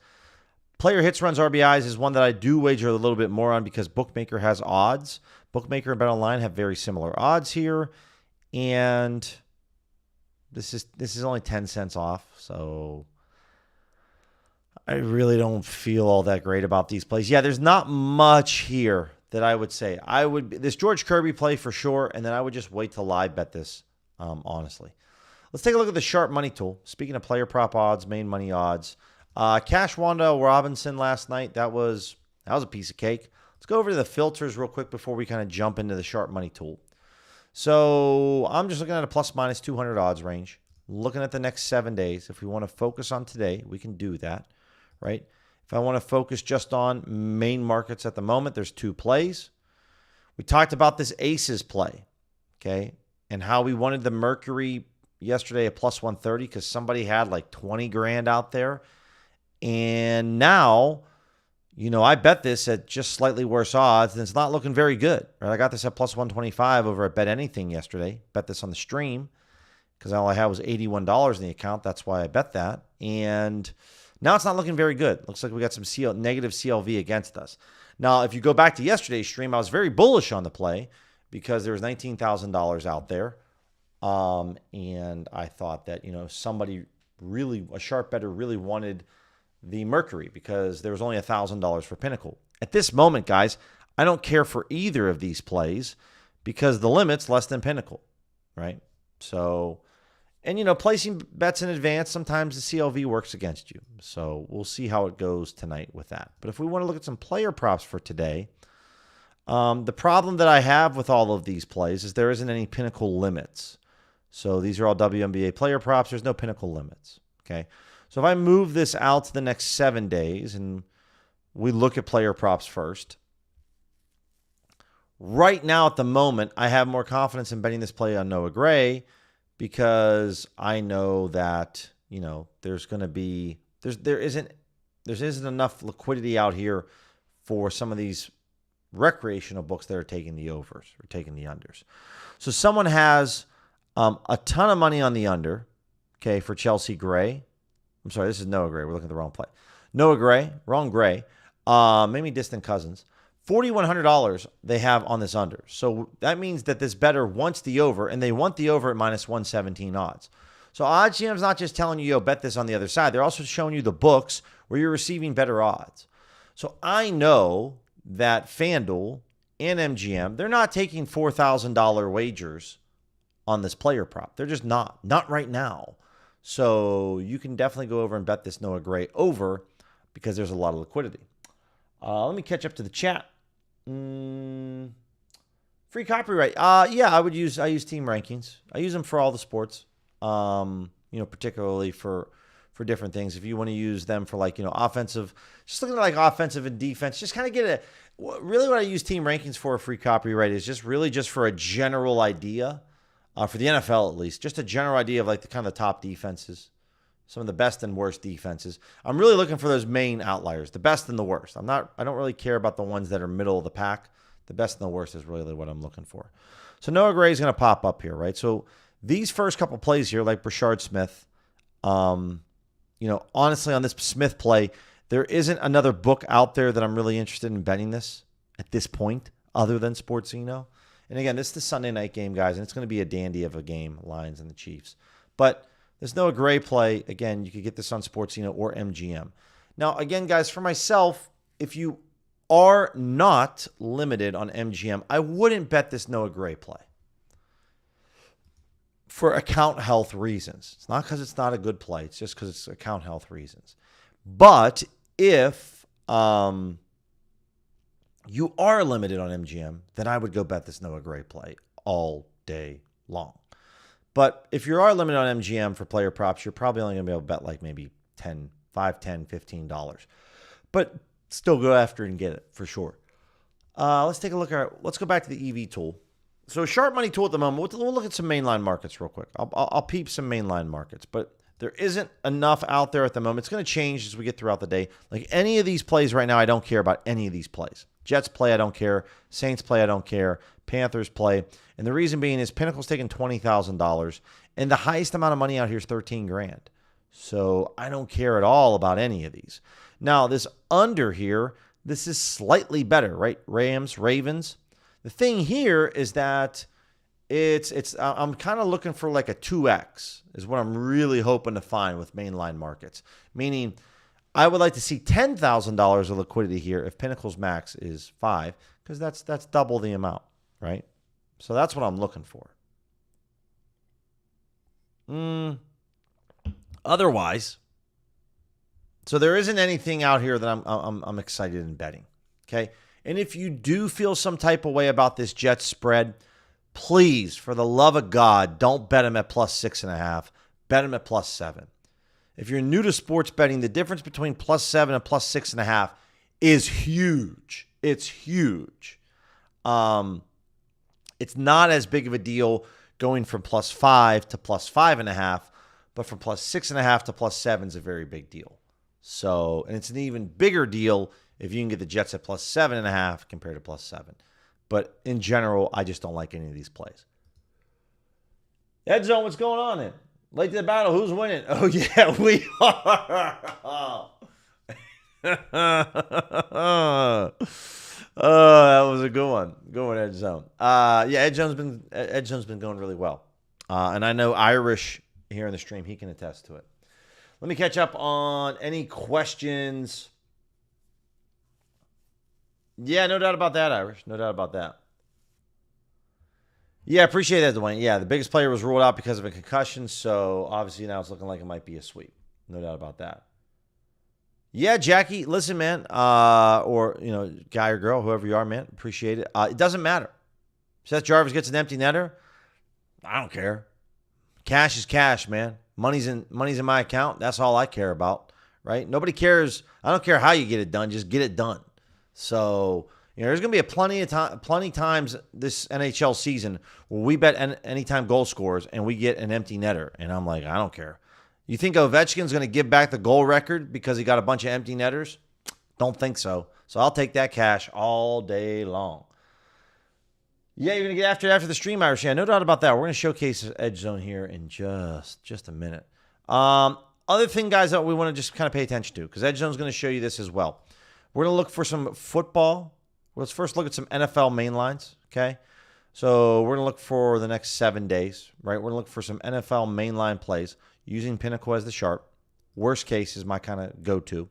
Player hits, runs, RBIs is one that I do wager a little bit more on because Bookmaker has odds. Bookmaker and BetOnline have very similar odds here. And this is only 10 cents off. So I really don't feel all that great about these plays. Yeah, there's not much here that I would say. This George Kirby play for sure, and then I would just wait to live bet this, honestly. Let's take a look at the sharp money tool. Speaking of player prop odds, main money odds. Cash Wanda Robinson last night, that was a piece of cake. Let's go over to the filters real quick before we kind of jump into the sharp money tool. So I'm just looking at a plus minus 200 odds range. Looking at the next 7 days. If we want to focus on today, we can do that, right? If I want to focus just on main markets at the moment, there's 2 plays. We talked about this Aces play, okay, and how we wanted the Mercury yesterday at plus 130 because somebody had like 20 grand out there. And now, I bet this at just slightly worse odds, and it's not looking very good, right? I got this at plus 125 over at Bet Anything yesterday. Bet this on the stream because all I had was $81 in the account. That's why I bet that. And now it's not looking very good. Looks like we got some negative CLV against us. Now, if you go back to yesterday's stream, I was very bullish on the play because there was $19,000 out there. And I thought that, somebody really, a sharp bettor really wanted the Mercury because there was only $1,000 for Pinnacle. At this moment, guys, I don't care for either of these plays because the limit's less than Pinnacle, right? So, and placing bets in advance, sometimes the CLV works against you. So we'll see how it goes tonight with that. But if we want to look at some player props for today, the problem that I have with all of these plays is there isn't any Pinnacle limits. So these are all WNBA player props. There's no Pinnacle limits, okay? So if I move this out to the next 7 days and we look at player props first, right now at the moment, I have more confidence in betting this play on Noah Gray because I know that, there's going to be, there isn't enough liquidity out here for some of these recreational books that are taking the overs or taking the unders. So someone has a ton of money on the under, okay, for Chelsea Gray. I'm sorry, this is Noah Gray. We're looking at the wrong play. Noah Gray, wrong Gray. Maybe distant cousins. $4,100 they have on this under. So that means that this bettor wants the over, and they want the over at minus 117 odds. So OddsJam's not just telling you, bet this on the other side. They're also showing you the books where you're receiving better odds. So I know that FanDuel and MGM, they're not taking $4,000 wagers on this player prop. They're just not. Not right now. So you can definitely go over and bet this Noah Gray over because there's a lot of liquidity. Let me catch up to the chat. Free copyright. Yeah, I use team rankings. I use them for all the sports. Particularly for different things. If you want to use them for offensive, just looking at offensive and defense, just kind of get really what I use team rankings for free copyright is just for a general idea. For the NFL, at least, just a general idea of the kind of the top defenses, some of the best and worst defenses. I'm really looking for those main outliers, the best and the worst. I don't really care about the ones that are middle of the pack. The best and the worst is really what I'm looking for. So Noah Gray is going to pop up here, right? So these first couple plays here, like Brashard Smith, honestly, on this Smith play, there isn't another book out there that I'm really interested in betting this at this point, other than Sportsino. And again, this is the Sunday night game, guys, and it's going to be a dandy of a game, Lions and the Chiefs. But This Noah Gray play, again, you could get this on Sportsino or MGM. Now, again, guys, for myself, if you are not limited on MGM, I wouldn't bet this Noah Gray play for account health reasons. It's not because it's not a good play. It's just because it's account health reasons. But if you are limited on MGM, then I would go bet this Noah Gray play all day long. But if you are limited on MGM for player props, you're probably only going to be able to bet like maybe $5, $10, $15. But still go after it and get it for sure. Let's take a look at, let's go back to the EV tool. So sharp money tool at the moment, we'll look at some mainline markets real quick. I'll peep some mainline markets, but there isn't enough out there at the moment. It's going to change as we get throughout the day. Like any of these plays right now, I don't care about any of these plays. Jets play, I don't care. Saints play, I don't care. Panthers play. And the reason being is Pinnacle's taking $20,000, and the highest amount of money out here is $13,000. So I don't care at all about any of these. Now, this under here, this is slightly better, right? Rams, Ravens. The thing here is that I'm kind of looking for like a 2x is what I'm really hoping to find with mainline markets. Meaning I would like to see $10,000 of liquidity here if Pinnacle's max is 5, because that's double the amount, right? So that's what I'm looking for. Otherwise, so there isn't anything out here that I'm excited in betting, okay? And if you do feel some type of way about this Jets spread, please, for the love of God, don't bet them at +6.5. Bet them at +7. If you're new to sports betting, the difference between +7 and +6.5 is huge. It's huge. It's not as big of a deal going from +5 to +5.5, but from +6.5 to +7 is a very big deal. So, and it's an even bigger deal if you can get the Jets at +7.5 compared to +7. But in general, I just don't like any of these plays. Ed Zone, what's going on then? Late to the battle, who's winning? Oh, yeah, we are. Oh, that was a good one. Good one, Ed Zone. Yeah, Ed Zone's been going really well. And I know Irish here in the stream, he can attest to it. Let me catch up on any questions. Yeah, no doubt about that, Irish. No doubt about that. Yeah, appreciate that, Dwayne. Yeah, the biggest player was ruled out because of a concussion, so obviously now it's looking like it might be a sweep. No doubt about that. Yeah, Jackie, listen, man, or, guy or girl, whoever you are, man, appreciate it. It doesn't matter. Seth Jarvis gets an empty netter. I don't care. Cash is cash, man. Money's in my account. That's all I care about, right? Nobody cares. I don't care how you get it done. Just get it done. So, there's going to be plenty times this NHL season where we bet anytime goal scorers and we get an empty netter. And I'm like, I don't care. You think Ovechkin's going to give back the goal record because he got a bunch of empty netters? Don't think so. So I'll take that cash all day long. Yeah, you're going to get after the stream, Irish. Yeah, no doubt about that. We're going to showcase Edge Zone here in just a minute. Other thing, guys, that we want to just kind of pay attention to, because Edge Zone's going to show you this as well. We're going to look for some football. Let's first look at some NFL main lines, okay? So we're going to look for the next 7 days, right? We're going to look for some NFL mainline plays using Pinnacle as the sharp. Worst case is my kind of go-to.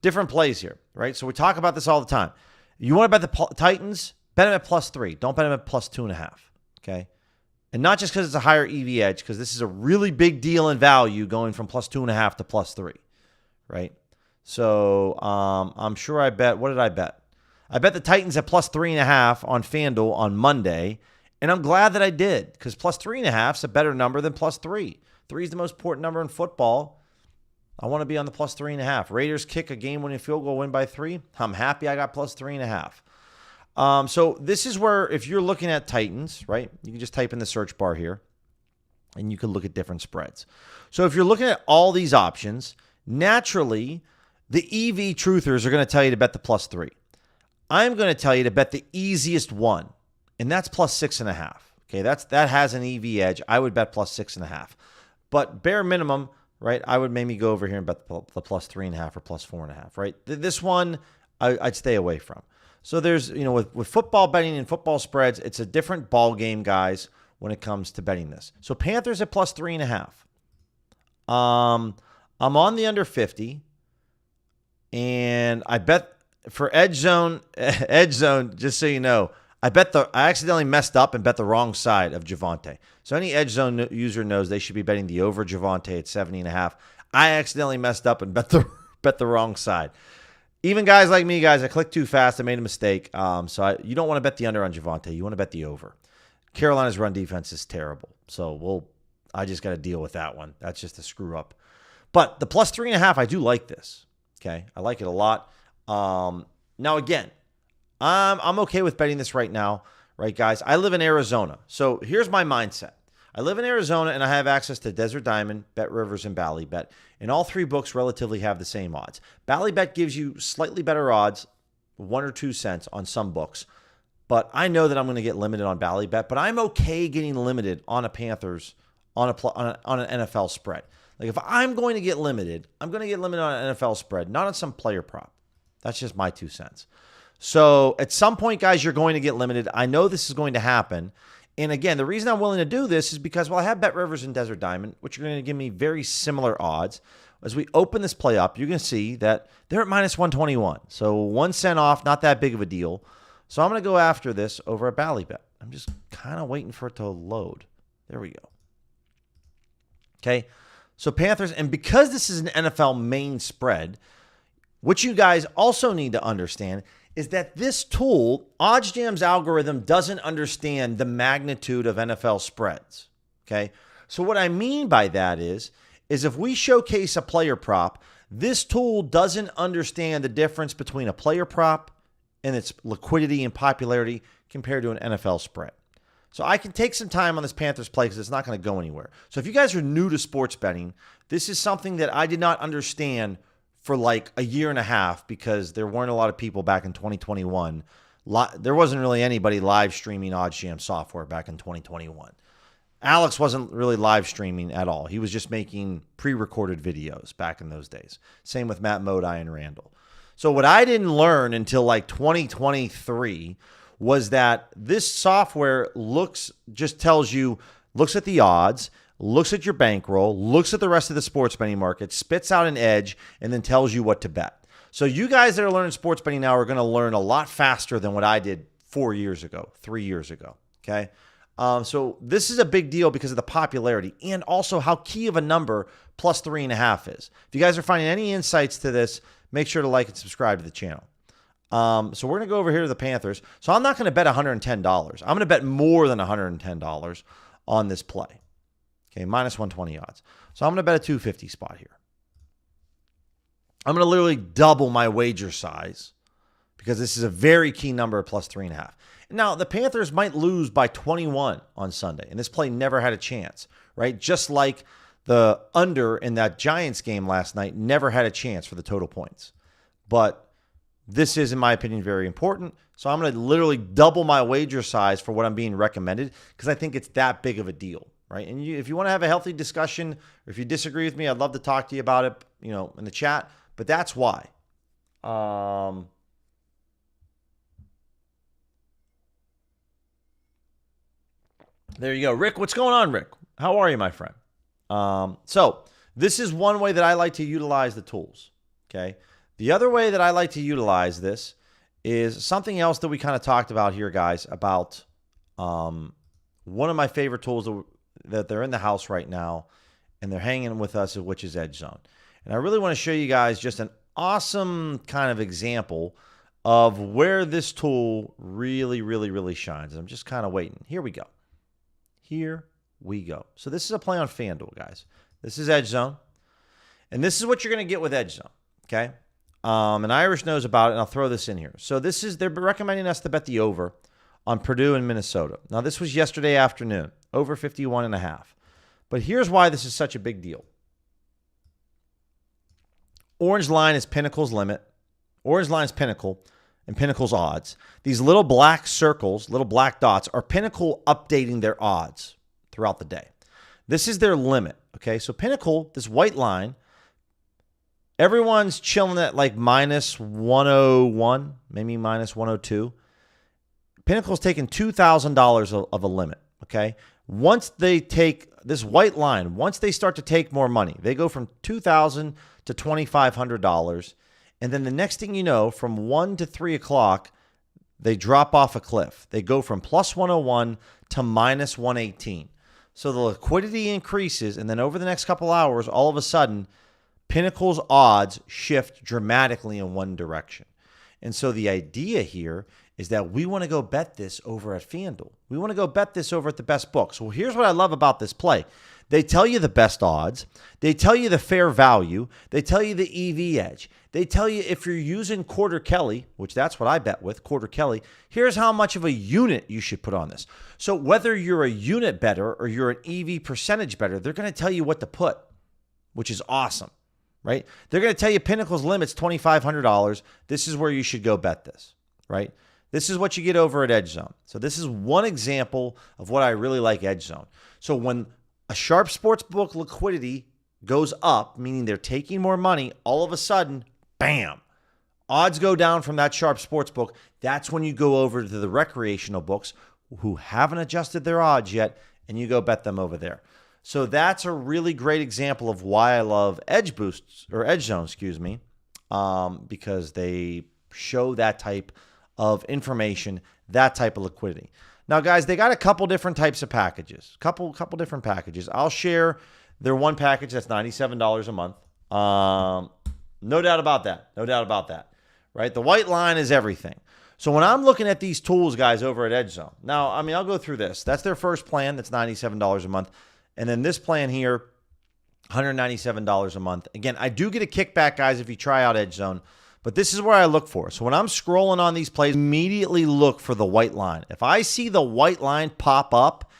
Different plays here, right? So we talk about this all the time. You want to bet the Titans? Bet them at +3. Don't bet them at +2.5, okay? And not just because it's a higher EV edge, because this is a really big deal in value going from +2.5 to +3, right? So I'm sure I bet, what did I bet? I bet the Titans at +3.5 on FanDuel on Monday, and I'm glad that I did, because +3.5 is a better number than +3. 3 is the most important number in football. I want to be on the +3.5. Raiders kick a game-winning field goal, win by 3. I'm happy I got +3.5. So this is where, if you're looking at Titans, right, you can just type in the search bar here, and you can look at different spreads. So if you're looking at all these options, naturally, the EV truthers are going to tell you to bet the +3. I'm going to tell you to bet the easiest one, and that's +6.5. Okay, that has an EV edge. I would bet +6.5. But bare minimum, right, I would maybe go over here and bet the +3.5 or +4.5, right? This one, I'd stay away from. So there's, with football betting and football spreads, it's a different ball game, guys, when it comes to betting this. So Panthers at +3.5. I'm on the under 50, and I bet for edge zone, just so you know, I accidentally messed up and bet the wrong side of Javonte. So any edge zone user knows they should be betting the over Javonte at 70.5. I accidentally messed up and bet the wrong side. Even guys like me, I clicked too fast. I made a mistake. You don't want to bet the under on Javonte. You want to bet the over. Carolina's run defense is terrible. So I just got to deal with that one. That's just a screw up. But the plus 3.5, I do like this. Okay. I like it a lot. Now again, I'm okay with betting this right now, right, guys? I live in Arizona. So here's my mindset. I live in Arizona, and I have access to Desert Diamond, Bet Rivers, and Ballybet. And all three books relatively have the same odds. Ballybet gives you slightly better odds, 1 or 2 cents on some books. But I know that I'm going to get limited on Ballybet. But I'm okay getting limited on a Panthers, on an NFL spread. Like if I'm going to get limited, I'm going to get limited on an NFL spread, not on some player prop. That's just my 2 cents. So at some point, guys, you're going to get limited. I know this is going to happen. And again, the reason I'm willing to do this is because, I have Bet Rivers and Desert Diamond, which are going to give me very similar odds. As we open this play up, you're going to see that they're at minus 121. So 1 cent off, not that big of a deal. So I'm going to go after this over at Ballybet. I'm just kind of waiting for it to load. There we go. Okay. So Panthers, and because this is an NFL main spread, what you guys also need to understand is that this tool, OddsJam's algorithm, doesn't understand the magnitude of NFL spreads, okay? So what I mean by that is if we showcase a player prop, this tool doesn't understand the difference between a player prop and its liquidity and popularity compared to an NFL spread. So I can take some time on this Panthers play because it's not going to go anywhere. So if you guys are new to sports betting, this is something that I did not understand for like a year and a half because there weren't a lot of people back in 2021. There wasn't really anybody live streaming OddsJam software back in 2021. Alex wasn't really live streaming at all. He was just making pre-recorded videos back in those days. Same with Matt Modi and Randall. So what I didn't learn until like 2023 was that this software looks at the odds, looks at your bankroll, looks at the rest of the sports betting market, spits out an edge, and then tells you what to bet. So you guys that are learning sports betting now are going to learn a lot faster than what I did 4 years ago, 3 years ago, okay? So this is a big deal because of the popularity and also how key of a number plus 3.5 is. If you guys are finding any insights to this, make sure to like and subscribe to the channel. So we're going to go over here to the Panthers. So I'm not going to bet $110. I'm going to bet more than $110 on this play. Okay, minus 120 odds. So I'm going to bet a 250 spot here. I'm going to literally double my wager size because this is a very key number plus 3.5. Now, the Panthers might lose by 21 on Sunday, and this play never had a chance, right? Just like the under in that Giants game last night never had a chance for the total points. But this is, in my opinion, very important. So I'm going to literally double my wager size for what I'm being recommended because I think it's that big of a deal. Right. And if you want to have a healthy discussion or if you disagree with me, I'd love to talk to you about it, in the chat. But that's why. There you go. Rick, what's going on, Rick? How are you, my friend? So this is one way that I like to utilize the tools. Okay. The other way that I like to utilize this is something else that we kind of talked about here, guys, about one of my favorite tools that they're in the house right now and they're hanging with us, which is Edge Zone. And I really want to show you guys just an awesome kind of example of where this tool really, really, really shines. I'm just kind of waiting. Here we go. Here we go. So this is a play on FanDuel, guys. This is Edge Zone. And this is what you're going to get with Edge Zone, okay? And Irish knows about it, and I'll throw this in here. So they're recommending us to bet the over on Purdue and Minnesota. Now, this was yesterday afternoon, over 51.5. But here's why this is such a big deal. Orange line is Pinnacle's limit. Orange line is Pinnacle and Pinnacle's odds. These little black circles, little black dots, are Pinnacle updating their odds throughout the day. This is their limit, okay? So Pinnacle, this white line, everyone's chilling at like minus 101, maybe minus 102. Pinnacle's taking $2,000 of a limit, okay? once they take this white line, once they start to take more money, they go from $2,000 to $2,500. And then the next thing you know, from 1 to 3 o'clock, they drop off a cliff. They go from plus 101 to minus 118. So the liquidity increases, and then over the next couple hours, all of a sudden, Pinnacle's odds shift dramatically in one direction. And so the idea here is that we want to go bet this over at FanDuel. We want to go bet this over at the best book. So here's what I love about this play. They tell you the best odds. They tell you the fair value. They tell you the EV edge. They tell you if you're using Quarter Kelly, which that's what I bet with, Quarter Kelly, here's how much of a unit you should put on this. So whether you're a unit bettor or you're an EV percentage bettor, they're going to tell you what to put, which is awesome, right? They're going to tell you Pinnacle's limit's $2,500. This is where you should go bet this, right? This is what you get over at Edge Zone. So this is one example of what I really like Edge Zone. So when a sharp sportsbook liquidity goes up, meaning they're taking more money, all of a sudden, bam, odds go down from that sharp sportsbook. That's when you go over to the recreational books who haven't adjusted their odds yet, and you go bet them over there. So that's a really great example of why I love Edge Boosts, or Edge Zone, because they show that type of information, that type of liquidity. Now, guys, they got a couple different types of packages, couple different packages. I'll share their one package that's $97 a month. No doubt about that. No doubt about that, right? The white line is everything. So when I'm looking at these tools, guys, over at Edge Zone, now, I mean, I'll go through this. That's their first plan. That's $97 a month. And then this plan here, $197 a month. Again, I do get a kickback, guys, if you try out Edge Zone. But this is where I look for. So when I'm scrolling on these plays, immediately look for the white line. If I see the white line pop up,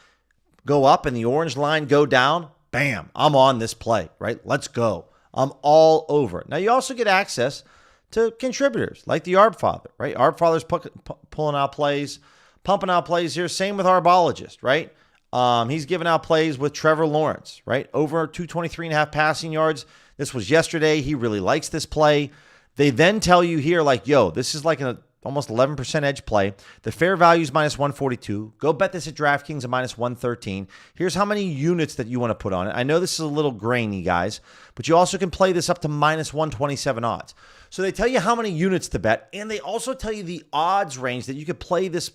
go up, and the orange line go down, bam, I'm on this play, right? Let's go. I'm all over it. Now, you also get access to contributors like the Arbfather, right? Arbfather's pulling out plays, pumping out plays here. Same with Arbologist, right? He's giving out plays with Trevor Lawrence, right? Over 223.5 passing yards. This was yesterday. He really likes this play. They then tell you here, like, yo, this is like an almost 11% edge play. The fair value is minus 142. Go bet this at DraftKings at minus 113. Here's how many units that you want to put on it. I know this is a little grainy, guys, but you also can play this up to minus 127 odds. So they tell you how many units to bet, and they also tell you the odds range that you could play this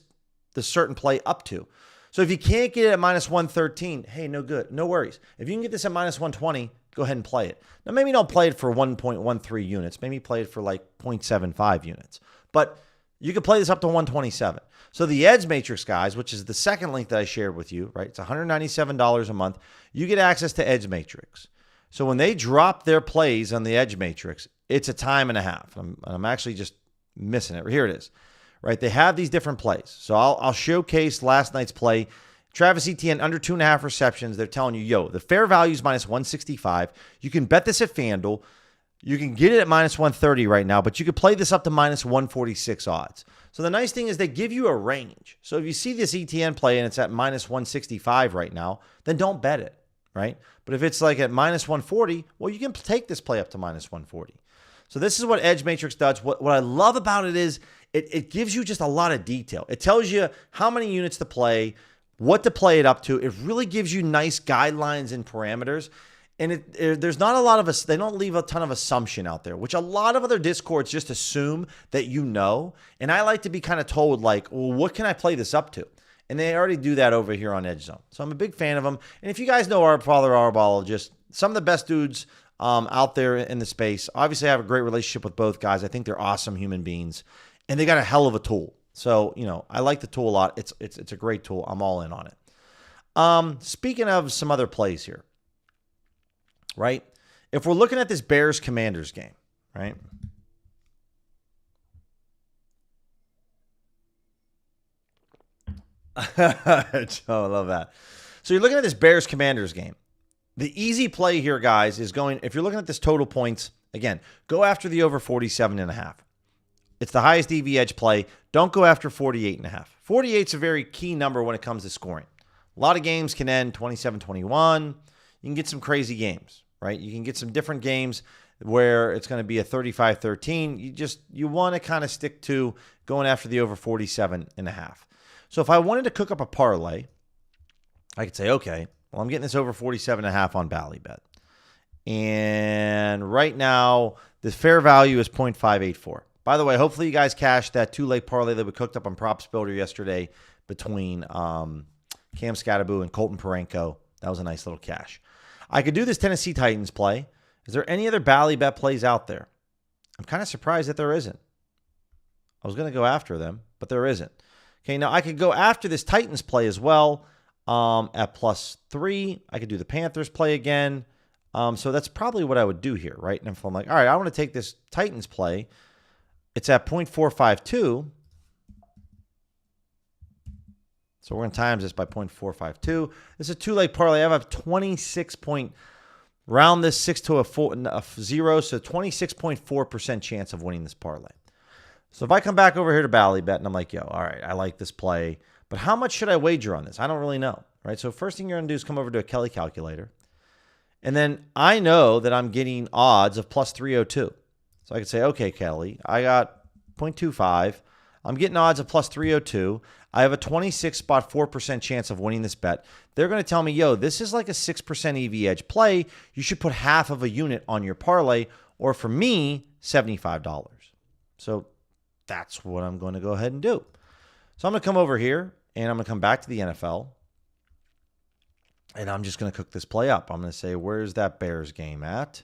certain play up to. So if you can't get it at minus 113, hey, no good. No worries. If you can get this at minus 120, go ahead and play it. Now, maybe don't play it for 1.13 units. Maybe play it for like 0.75 units. But you can play this up to 127. So the Edge Matrix, guys, which is the second link that I shared with you, right? It's $197 a month. You get access to Edge Matrix. So when they drop their plays on the Edge Matrix, it's a time and a half. I'm actually just missing it. Here it is, right? They have these different plays. So I'll showcase last night's play. Travis Etienne, under 2.5 receptions. They're telling you, yo, the fair value is minus 165. You can bet this at FanDuel. You can get it at minus 130 right now, but you could play this up to minus 146 odds. So the nice thing is they give you a range. So if you see this Etienne play and it's at minus 165 right now, then don't bet it, right? But if it's like at minus 140, well, you can take this play up to minus 140. So this is what Edge Matrix does. What I love about it is it gives you just a lot of detail. It tells you how many units to play, what to play it up to. It really gives you nice guidelines and parameters. And there's not a lot of they don't leave a ton of assumption out there, which a lot of other Discords just assume that you know. And I like to be kind of told, like, well, what can I play this up to? And they already do that over here on Edge Zone. So I'm a big fan of them. And if you guys know our father Arbologist, some of the best dudes out there in the space. Obviously, I have a great relationship with both guys. I think they're awesome human beings. And they got a hell of a tool. So, you know, I like the tool a lot. It's a great tool. I'm all in on it. Speaking of some other plays here, right? If we're looking at this Bears-Commanders game, right? I love that. So you're looking at this Bears-Commanders game. The easy play here, guys, is going, if you're looking at this total points, again, go after the over 47.5. It's the highest EV edge play. Don't go after 48.5. 48 is a very key number when it comes to scoring. A lot of games can end 27-21. You can get some crazy games, right? You can get some different games where it's going to be a 35-13. You want to kind of stick to going after the over 47.5. So if I wanted to cook up a parlay, I could say, okay, well, I'm getting this over 47.5 on Ballybet. And right now, the fair value is 0.584. By the way, hopefully you guys cashed that two-leg parlay that we cooked up on Props Builder yesterday between Cam Scattaboo and Colton Parenko. That was a nice little cash. I could do this Tennessee Titans play. Is there any other Ballybet plays out there? I'm kind of surprised that there isn't. I was going to go after them, but there isn't. Okay, now I could go after this Titans play as well at +3. I could do the Panthers play again. So that's probably what I would do here, right? And if I'm like, all right, I want to take this Titans play. It's at 0.452. So we're going to times this by 0.452. This is a two-leg parlay. I have 26 point, round this 6 to a 0, so 26.4% chance of winning this parlay. So if I come back over here to Ballybet and I'm like, yo, all right, I like this play, but how much should I wager on this? I don't really know, right? So first thing you're going to do is come over to a Kelly calculator. And then I know that I'm getting odds of +302. So I could say, okay, Kelly, I got 0.25. I'm getting odds of +302. I have a 26.4% chance of winning this bet. They're going to tell me, yo, this is like a 6% EV edge play. You should put half of a unit on your parlay, or for me, $75. So that's what I'm going to go ahead and do. So I'm going to come over here, and I'm going to come back to the NFL, and I'm just going to cook this play up. I'm going to say, where's that Bears game at?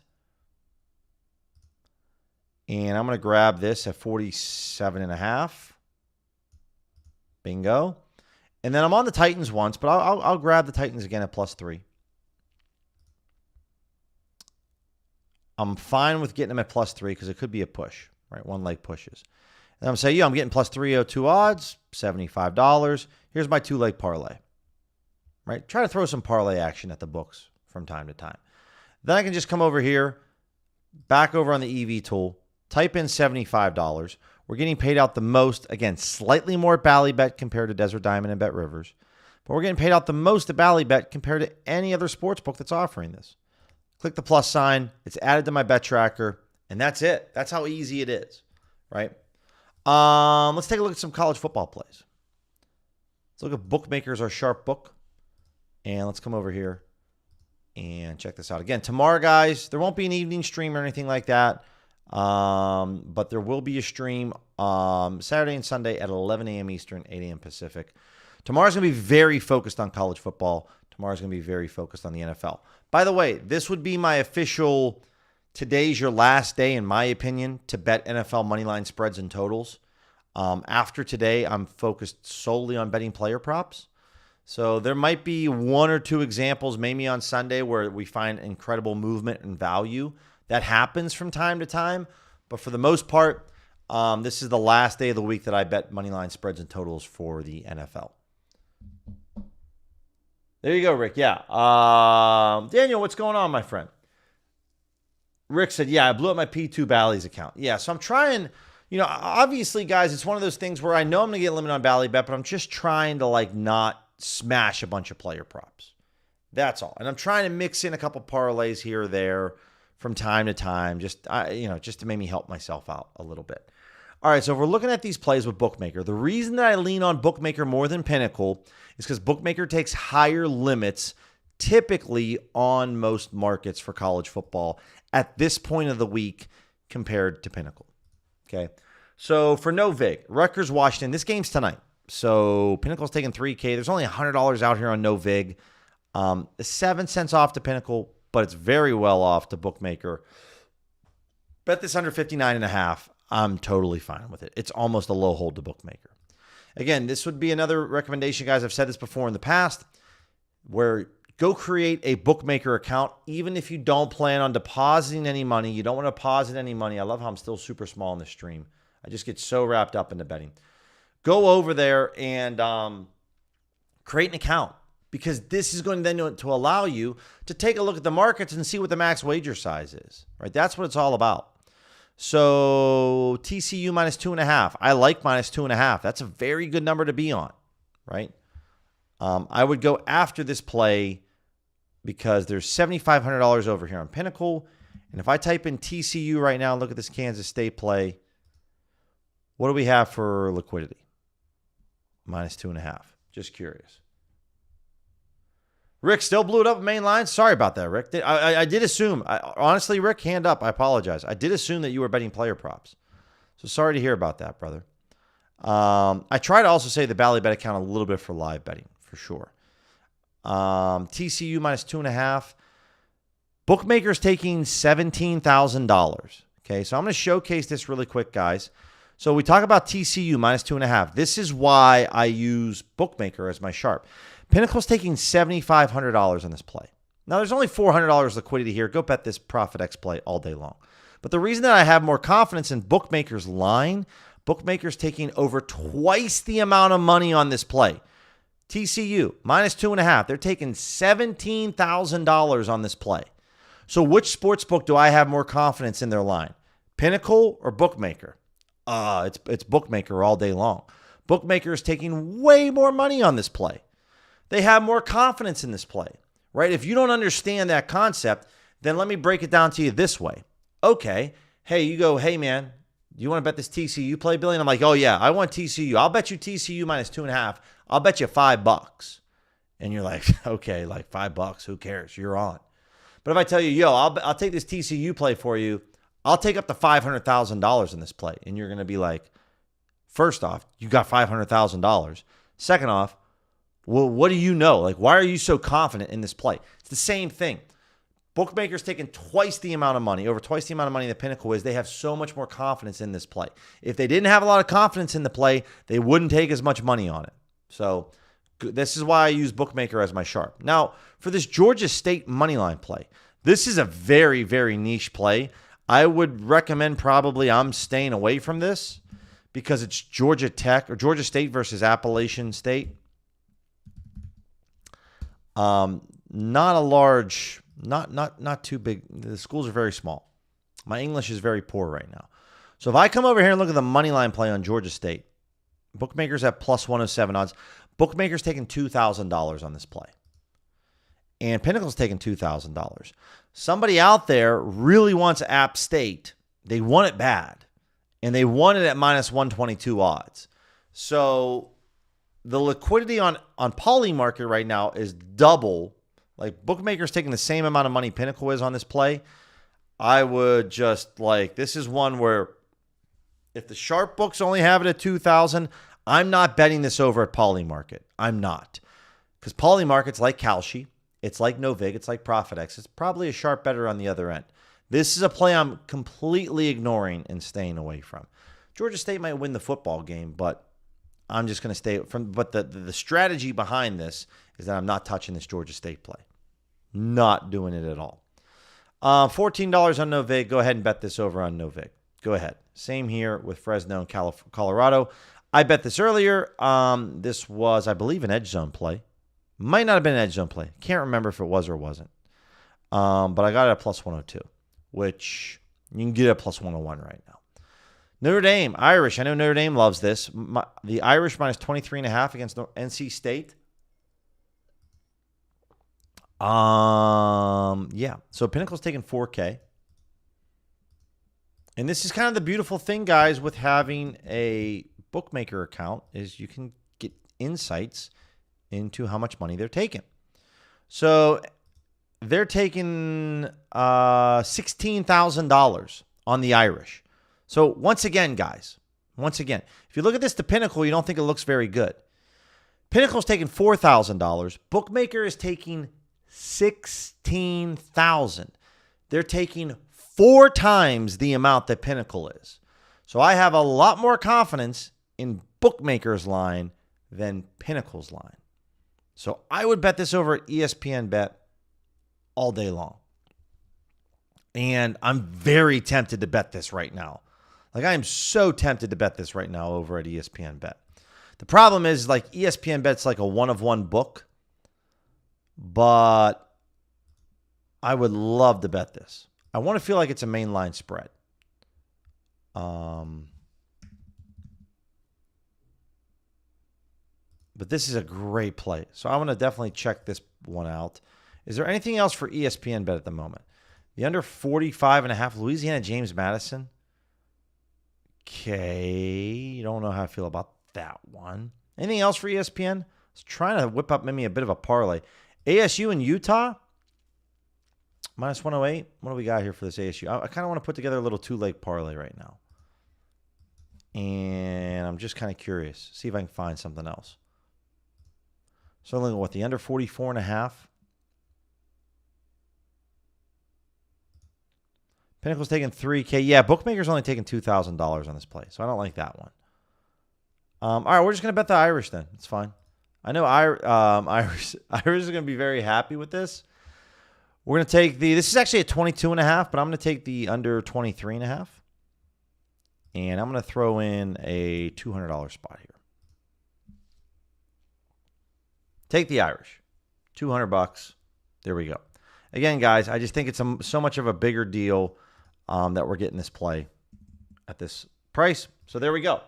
And I'm going to grab this at 47.5. Bingo. And then I'm on the Titans once, but I'll grab the Titans again at +3. I'm fine with getting them at +3 because it could be a push, right? One leg pushes. And I'm saying, yeah, I'm getting +302 odds, $75. Here's my two-leg parlay, right? Try to throw some parlay action at the books from time to time. Then I can just come over here, back over on the EV tool, type in $75. We're getting paid out the most. Again, slightly more at Ballybet compared to Desert Diamond and Bet Rivers. But we're getting paid out the most at Ballybet compared to any other sports book that's offering this. Click the plus sign. It's added to my bet tracker. And that's it. That's how easy it is, right? Let's take a look at some college football plays. Let's look at Bookmakers, our sharp book. And let's come over here and check this out. Again, tomorrow, guys, there won't be an evening stream or anything like that. But there will be a stream Saturday and Sunday at 11 a.m. Eastern, 8 a.m. Pacific. Tomorrow's going to be very focused on college football. Tomorrow's going to be very focused on the NFL. By the way, this would be my official, today's your last day, in my opinion, to bet NFL moneyline spreads and totals. After today, I'm focused solely on betting player props. So there might be one or two examples, maybe on Sunday, where we find incredible movement and value. That happens from time to time. But for the most part, this is the last day of the week that I bet moneyline spreads and totals for the NFL. There you go, Rick. Yeah. Daniel, what's going on, my friend? Rick said, yeah, I blew up my P2 Bally's account. Yeah, so I'm trying, obviously, guys, it's one of those things where I know I'm going to get limited on Ballybet, but I'm just trying to, not smash a bunch of player props. That's all. And I'm trying to mix in a couple parlays here or there from time to time, just to make me help myself out a little bit. All right, so if we're looking at these plays with Bookmaker, the reason that I lean on Bookmaker more than Pinnacle is because Bookmaker takes higher limits typically on most markets for college football at this point of the week compared to Pinnacle. Okay, so for no vig, Rutgers, Washington, this game's tonight. So Pinnacle's taking $3K. There's only $100 out here on no vig. 7 cents off to Pinnacle, but it's very well off to Bookmaker. Bet this under 59.5. I'm totally fine with it. It's almost a low hold to Bookmaker. Again, this would be another recommendation, guys. I've said this before in the past, where go create a Bookmaker account, even if you don't plan on depositing any money. You don't want to deposit any money. I love how I'm still super small in the stream. I just get so wrapped up into betting. Go over there and create an account, because this is going then to allow you to take a look at the markets and see what the max wager size is, right? That's what it's all about. So TCU -2.5. I like -2.5. That's a very good number to be on, right? I would go after this play because there's $7,500 over here on Pinnacle. And if I type in TCU right now and look at this Kansas State play, what do we have for liquidity? -2.5. Just curious. Rick still blew it up at main line. Sorry about that, Rick. I did assume. Honestly, Rick, hand up. I apologize. I did assume that you were betting player props. So sorry to hear about that, brother. I try to also say the Bally Bet account a little bit for live betting, for sure. TCU minus 2.5. Bookmakers taking $17,000. Okay, so I'm going to showcase this really quick, guys. So we talk about TCU minus 2.5. This is why I use Bookmaker as my sharp. Pinnacle's taking $7,500 on this play. Now, there's only $400 liquidity here. Go bet this Profit X play all day long. But the reason that I have more confidence in Bookmaker's line, Bookmaker's taking over twice the amount of money on this play. TCU minus 2.5. They're taking $17,000 on this play. So which sportsbook do I have more confidence in their line? Pinnacle or Bookmaker? It's Bookmaker all day long. Bookmaker is taking way more money on this play. They have more confidence in this play, right? If you don't understand that concept, then let me break it down to you this way. Okay, hey, you go, hey, man, you want to bet this TCU play, Billy? And I'm like, oh, yeah, I want TCU. I'll bet you TCU minus 2.5. I'll bet you $5. And you're like, okay, like $5, who cares? You're on. But if I tell you, yo, I'll take this TCU play for you, I'll take up to $500,000 in this play. And you're going to be like, first off, you got $500,000. Second off, well, what do you know? Like, why are you so confident in this play? It's the same thing. Bookmakers taking twice the amount of money, over twice the amount of money the Pinnacle is. They have so much more confidence in this play. If they didn't have a lot of confidence in the play, they wouldn't take as much money on it. So this is why I use Bookmaker as my sharp. Now, for this Georgia State moneyline play, this is a very, very niche play. I would recommend probably I'm staying away from this because it's Georgia Tech or Georgia State versus Appalachian State. Not a large, not too big. The schools are very small. My English is very poor right now. So if I come over here and look at the money line play on Georgia State, Bookmakers at plus 107 odds. Bookmakers taking $2,000 on this play. And Pinnacle's taking $2,000. Somebody out there really wants App State. They want it bad. And they want it at minus 122 odds. So the liquidity on Poly Market right now is double. Like Bookmakers taking the same amount of money Pinnacle is on this play. I would just this is one where if the sharp books only have it at 2,000, I'm not betting this over at Poly Market. I'm not. Because Poly Market's like Kalshi. It's like Novig. It's like Profit X. It's probably a sharp better on the other end. This is a play I'm completely ignoring and staying away from. Georgia State might win the football game, but I'm just going to stay from. But the strategy behind this is that I'm not touching this Georgia State play. Not doing it at all. $14 on Novig. Go ahead and bet this over on Novig. Go ahead. Same here with Fresno and Colorado. I bet this earlier. This was, I believe, an edge zone play. Might not have been an edge zone play. Can't remember if it was or wasn't. But I got it at plus 102, which you can get at plus 101 right now. Notre Dame, Irish. I know Notre Dame loves this. The Irish minus 23.5 against NC State. Yeah. So Pinnacle's taking 4K. And this is kind of the beautiful thing, guys, with having a Bookmaker account is you can get insights into how much money they're taking. So they're taking $16,000 on the Irish. So once again, guys, if you look at this to Pinnacle, you don't think it looks very good. Pinnacle's taking $4,000. Bookmaker is taking $16,000. They're taking 4 times the amount that Pinnacle is. So I have a lot more confidence in Bookmaker's line than Pinnacle's line. So I would bet this over at ESPN Bet all day long. And I'm very tempted to bet this right now. Like I am so tempted to bet this right now over at ESPN Bet. The problem is ESPN Bet's like a one-of-one book. But I would love to bet this. I want to feel like it's a mainline spread. But this is a great play. So I want to definitely check this one out. Is there anything else for ESPN Bet at the moment? The under 45.5, Louisiana James Madison. Okay. Don't know how I feel about that one. Anything else for ESPN? I was trying to whip up maybe a bit of a parlay. ASU and Utah, minus 108. What do we got here for this ASU? I kind of want to put together a little two-leg parlay right now. And I'm just kind of curious. See if I can find something else. So looking at what, the under 44.5. Pinnacle's taking $3K. Yeah, Bookmaker's only taking $2,000 on this play, so I don't like that one. All right, we're just going to bet the Irish then. It's fine. I know Irish is going to be very happy with this. We're going to take this is actually a 22.5, but I'm going to take the under 23.5. And I'm going to throw in a $200 spot here. Take the Irish. $200. There we go. Again, guys, I just think it's so much of a bigger deal that we're getting this play at this price. So there we go.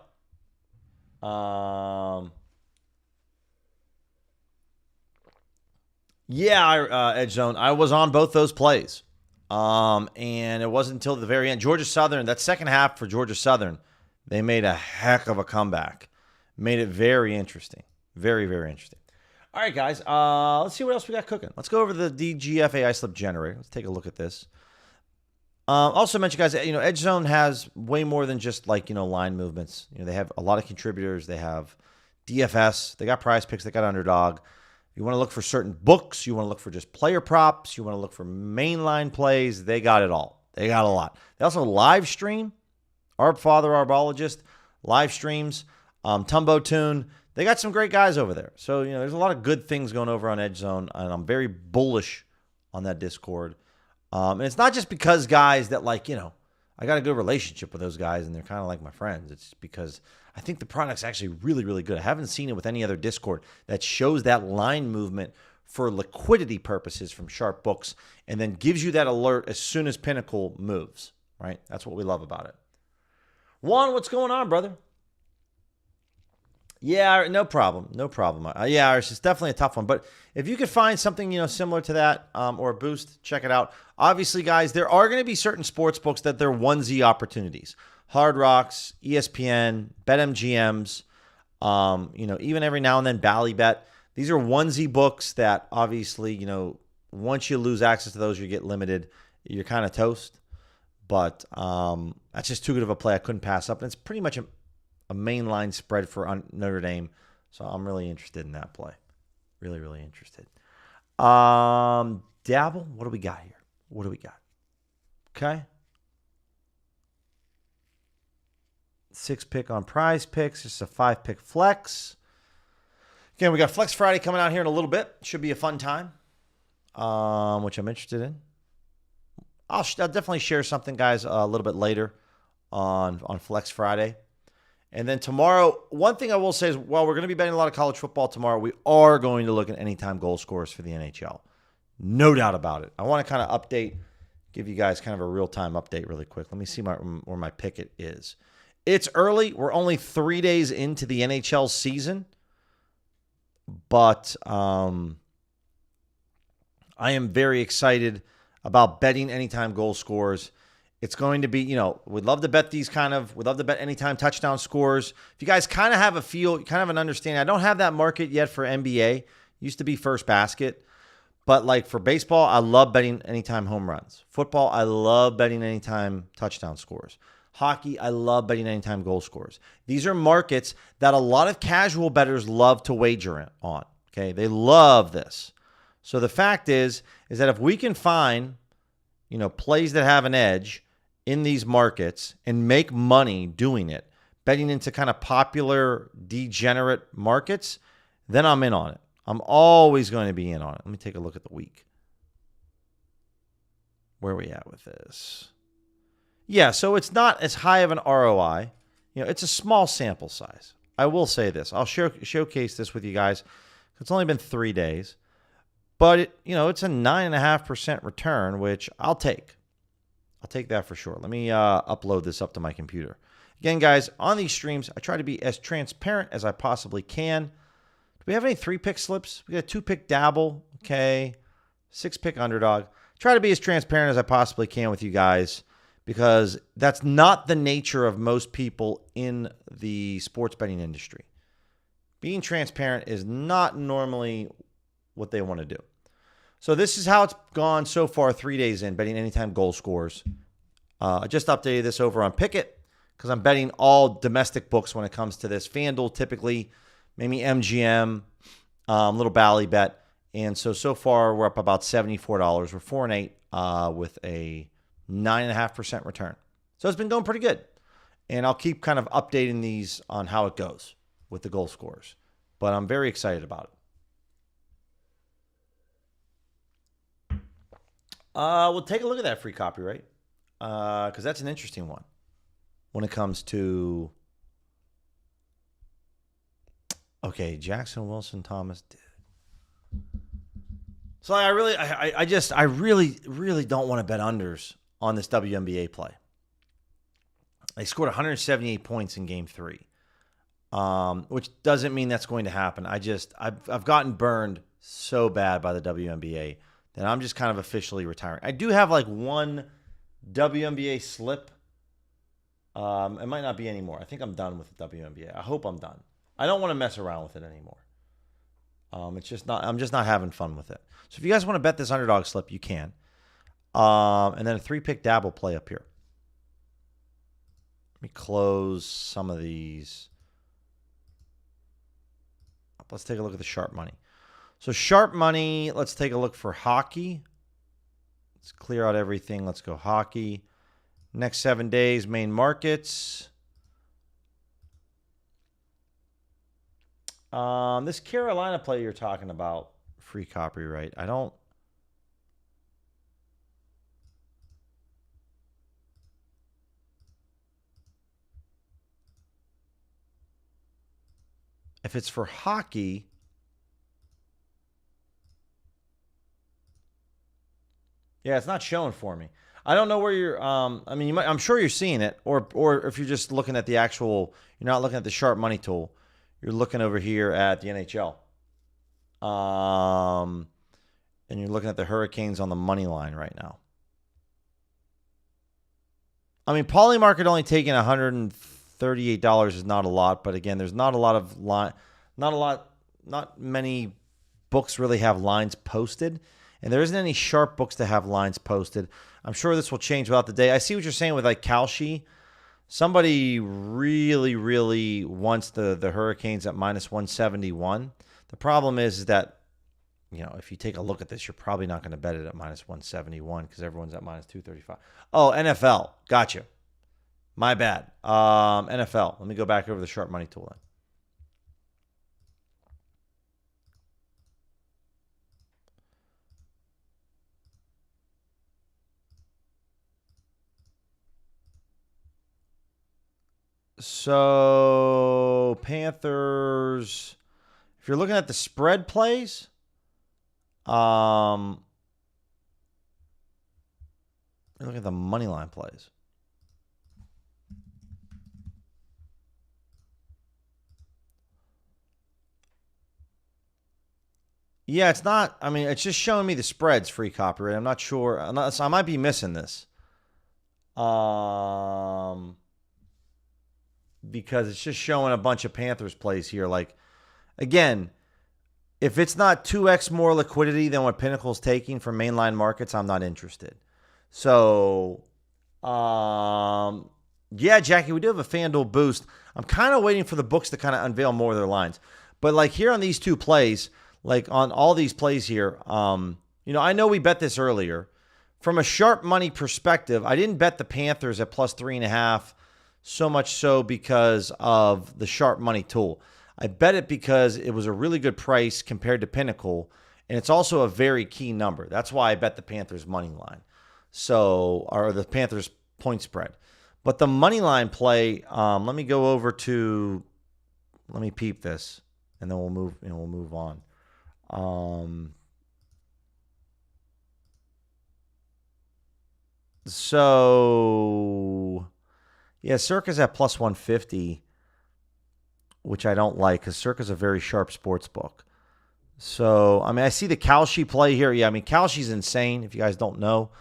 Edge zone. I was on both those plays. And it wasn't until the very end. Georgia Southern, that second half for Georgia Southern, they made a heck of a comeback. Made it very interesting. Very, very interesting. All right, guys. Let's see what else we got cooking. Let's go over the DGF AI slip generator. Let's take a look at this. Also mention, guys, Edge Zone has way more than just line movements. They have a lot of contributors. They have DFS. They got PrizePicks. They got Underdog. You want to look for certain books. You want to look for just player props. You want to look for mainline plays. They got it all. They got a lot. They also live stream. Father Arbologist live streams. Tumbo Tune. They got some great guys over there. So, there's a lot of good things going over on Edge Zone, and I'm very bullish on that Discord. And it's not just because guys that I got a good relationship with those guys and they're kind of like my friends. It's because I think the product's actually really, really good. I haven't seen it with any other Discord that shows that line movement for liquidity purposes from sharp books and then gives you that alert as soon as Pinnacle moves, right? That's what we love about it. Juan, what's going on, brother? Yeah, no problem. No problem. Irish is definitely a tough one. But if you could find something, similar to that or a boost, check it out. Obviously, guys, there are going to be certain sports books that they're onesie opportunities. Hard Rocks, ESPN, BetMGMs, even every now and then Ballybet. These are onesie books that obviously, once you lose access to those, you get limited. You're kind of toast. But that's just too good of a play. I couldn't pass up. And it's pretty much a mainline spread for Notre Dame. So I'm really interested in that play. Really, really interested. Dabble, what do we got here? What do we got? Okay. 6-pick on PrizePicks. Just a 5-pick flex. Again, we got Flex Friday coming out here in a little bit. Should be a fun time, which I'm interested in. I'll definitely share something, guys, a little bit later on Flex Friday. And then tomorrow, one thing I will say is, while we're going to be betting a lot of college football tomorrow, we are going to look at anytime goal scorers for the NHL. No doubt about it. I want to kind of give you guys kind of a real-time update really quick. Let me see where my picket is. It's early. We're only 3 days into the NHL season. But I am very excited about betting anytime goal scorers. It's going to be, we'd love to bet we'd love to bet anytime touchdown scores. If you guys kind of have a feel, kind of an understanding, I don't have that market yet for NBA. Used to be First Basket. But for baseball, I love betting anytime home runs. Football, I love betting anytime touchdown scores. Hockey, I love betting anytime goal scores. These are markets that a lot of casual bettors love to wager on. Okay, they love this. So the fact is that if we can find, plays that have an edge in these markets and make money doing it, betting into kind of popular degenerate markets, then I'm in on it. I'm always going to be in on it. Let me take a look at the week. Where are we at with this? Yeah, so it's not as high of an ROI. It's a small sample size. I will say this. I'll showcase this with you guys. It's only been 3 days. But, it's a 9.5% return, which I'll take. I'll take that for sure. Let me upload this up to my computer. Again, guys, on these streams, I try to be as transparent as I possibly can. Do we have any 3-pick slips? We got a 2-pick dabble, okay, 6-pick underdog. Try to be as transparent as I possibly can with you guys because that's not the nature of most people in the sports betting industry. Being transparent is not normally what they want to do. So this is how it's gone so far 3 days in, betting anytime goal scores. I just updated this over on Pickett because I'm betting all domestic books when it comes to this. FanDuel typically, maybe MGM, little Bally bet. And so far we're up about $74. We're 4-8 with a 9.5% return. So it's been going pretty good. And I'll keep kind of updating these on how it goes with the goal scores. But I'm very excited about it. We'll take a look at that free copyright because that's an interesting one when it comes to, okay, Jackson, Wilson, Thomas. So I really don't want to bet unders on this WNBA play. They scored 178 points in game 3, which doesn't mean that's going to happen. I've gotten burned so bad by the WNBA that I'm just kind of officially retiring. I do have like one WNBA slip. It might not be anymore. I think I'm done with the WNBA. I hope I'm done. I don't want to mess around with it anymore. It's just not. I'm just not having fun with it. So if you guys want to bet this underdog slip, you can. And then a 3-pick dabble play up here. Let me close some of these. Let's take a look at the sharp money. So sharp money, let's take a look for hockey. Let's clear out everything. Let's go hockey. Next 7 days, main markets. This Carolina play you're talking about, free copyright. I don't. If it's for hockey, yeah, it's not showing for me. I don't know where you're. I mean, I'm sure you're seeing it, or if you're just looking at the actual, you're not looking at the sharp money tool. You're looking over here at the NHL, and you're looking at the Hurricanes on the money line right now. I mean, Poly Market only taking $138 is not a lot, but again, there's not a lot of not many books really have lines posted, and there isn't any sharp books that have lines posted. I'm sure this will change throughout the day. I see what you're saying with like Kalshi. Somebody really, really wants the Hurricanes at minus 171. The problem is that, you know, if you take a look at this, you're probably not going to bet it at minus 171 because everyone's at minus 235. Oh, NFL. Gotcha. My bad. NFL. Let me go back over the sharp money tool then. So, Panthers, if you're looking at the spread plays, you're looking at the money line plays. Yeah, it's not, I mean, it's just showing me the spreads free copyright. I'm not sure. I might be missing this. Because it's just showing a bunch of Panthers plays here. Like, again, if it's not 2x more liquidity than what Pinnacle's taking from mainline markets, I'm not interested. So, yeah, Jackie, we do have a FanDuel boost. I'm kind of waiting for the books to kind of unveil more of their lines. But like here on these two plays, like on all these plays here, you know, I know we bet this earlier. From a sharp money perspective, I didn't bet the Panthers at plus 3.5. So much so because of the sharp money tool. I bet it because it was a really good price compared to Pinnacle, and it's also a very key number. That's why I bet the Panthers money line. So, or the Panthers point spread. But the money line play, let me go over to, let me peep this, and then we'll move on. So, yeah, Circa's at plus 150, which I don't like because Circa's a very sharp sports book. So, I mean, I see the Kalshi play here. Yeah, I mean, Kalshi's insane if you guys don't know.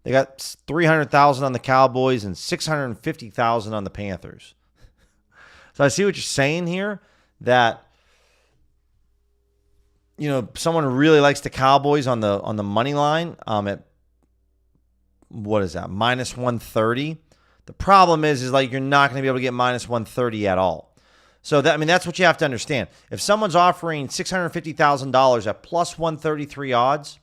They got 300,000 on the Cowboys and 650,000 on the Panthers. So I see what you're saying here, that, someone really likes the Cowboys on the money line at, what is that, minus 130. The problem is like you're not going to be able to get minus 130 at all. So that's what you have to understand. If someone's offering $650,000 at plus 133 odds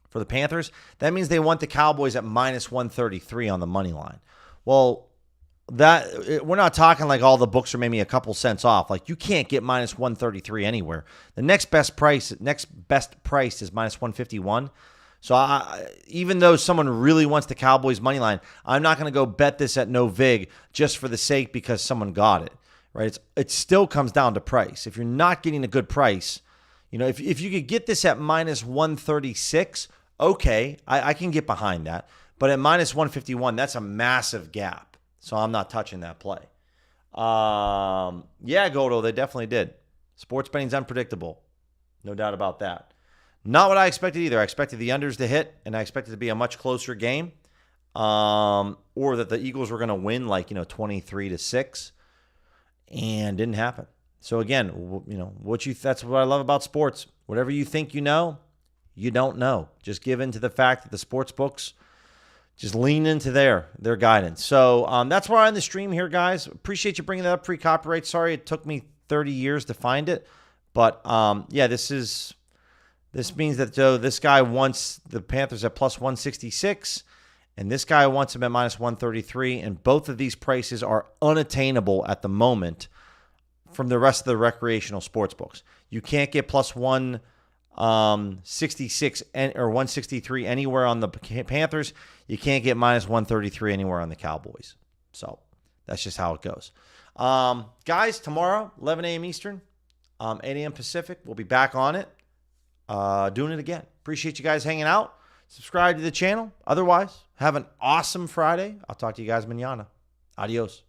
for the Panthers, that means they want the Cowboys at minus 133 on the money line. Well, we're not talking like all the books are maybe a couple cents off. Like, you can't get minus 133 anywhere. The next best price is minus 151. So even though someone really wants the Cowboys money line, I'm not going to go bet this at no vig just for the sake because someone got it, right? It still comes down to price. If you're not getting a good price, if you could get this at minus 136, okay, I can get behind that. But at minus 151, that's a massive gap. So I'm not touching that play. Yeah, Godo, they definitely did. Sports betting's unpredictable. No doubt about that. Not what I expected either. I expected the unders to hit, and I expected it to be a much closer game, or that the Eagles were going to win 23-6, and didn't happen. So again, that's what I love about sports. Whatever you think you know, you don't know. Just give in to the fact that the sports books just lean into their guidance. So that's why I'm on the stream here, guys. Appreciate you bringing that up pre-copyright. Sorry it took me 30 years to find it, but this means that this guy wants the Panthers at plus 166, and this guy wants them at minus 133, and both of these prices are unattainable at the moment from the rest of the recreational sports books. You can't get plus 166 or 163 anywhere on the Panthers. You can't get minus 133 anywhere on the Cowboys. So that's just how it goes. Guys, tomorrow, 11 a.m. Eastern, 8 a.m. Pacific, we'll be back on it. Doing it again. Appreciate you guys hanging out. Subscribe to the channel. Otherwise, have an awesome Friday. I'll talk to you guys mañana. Adios.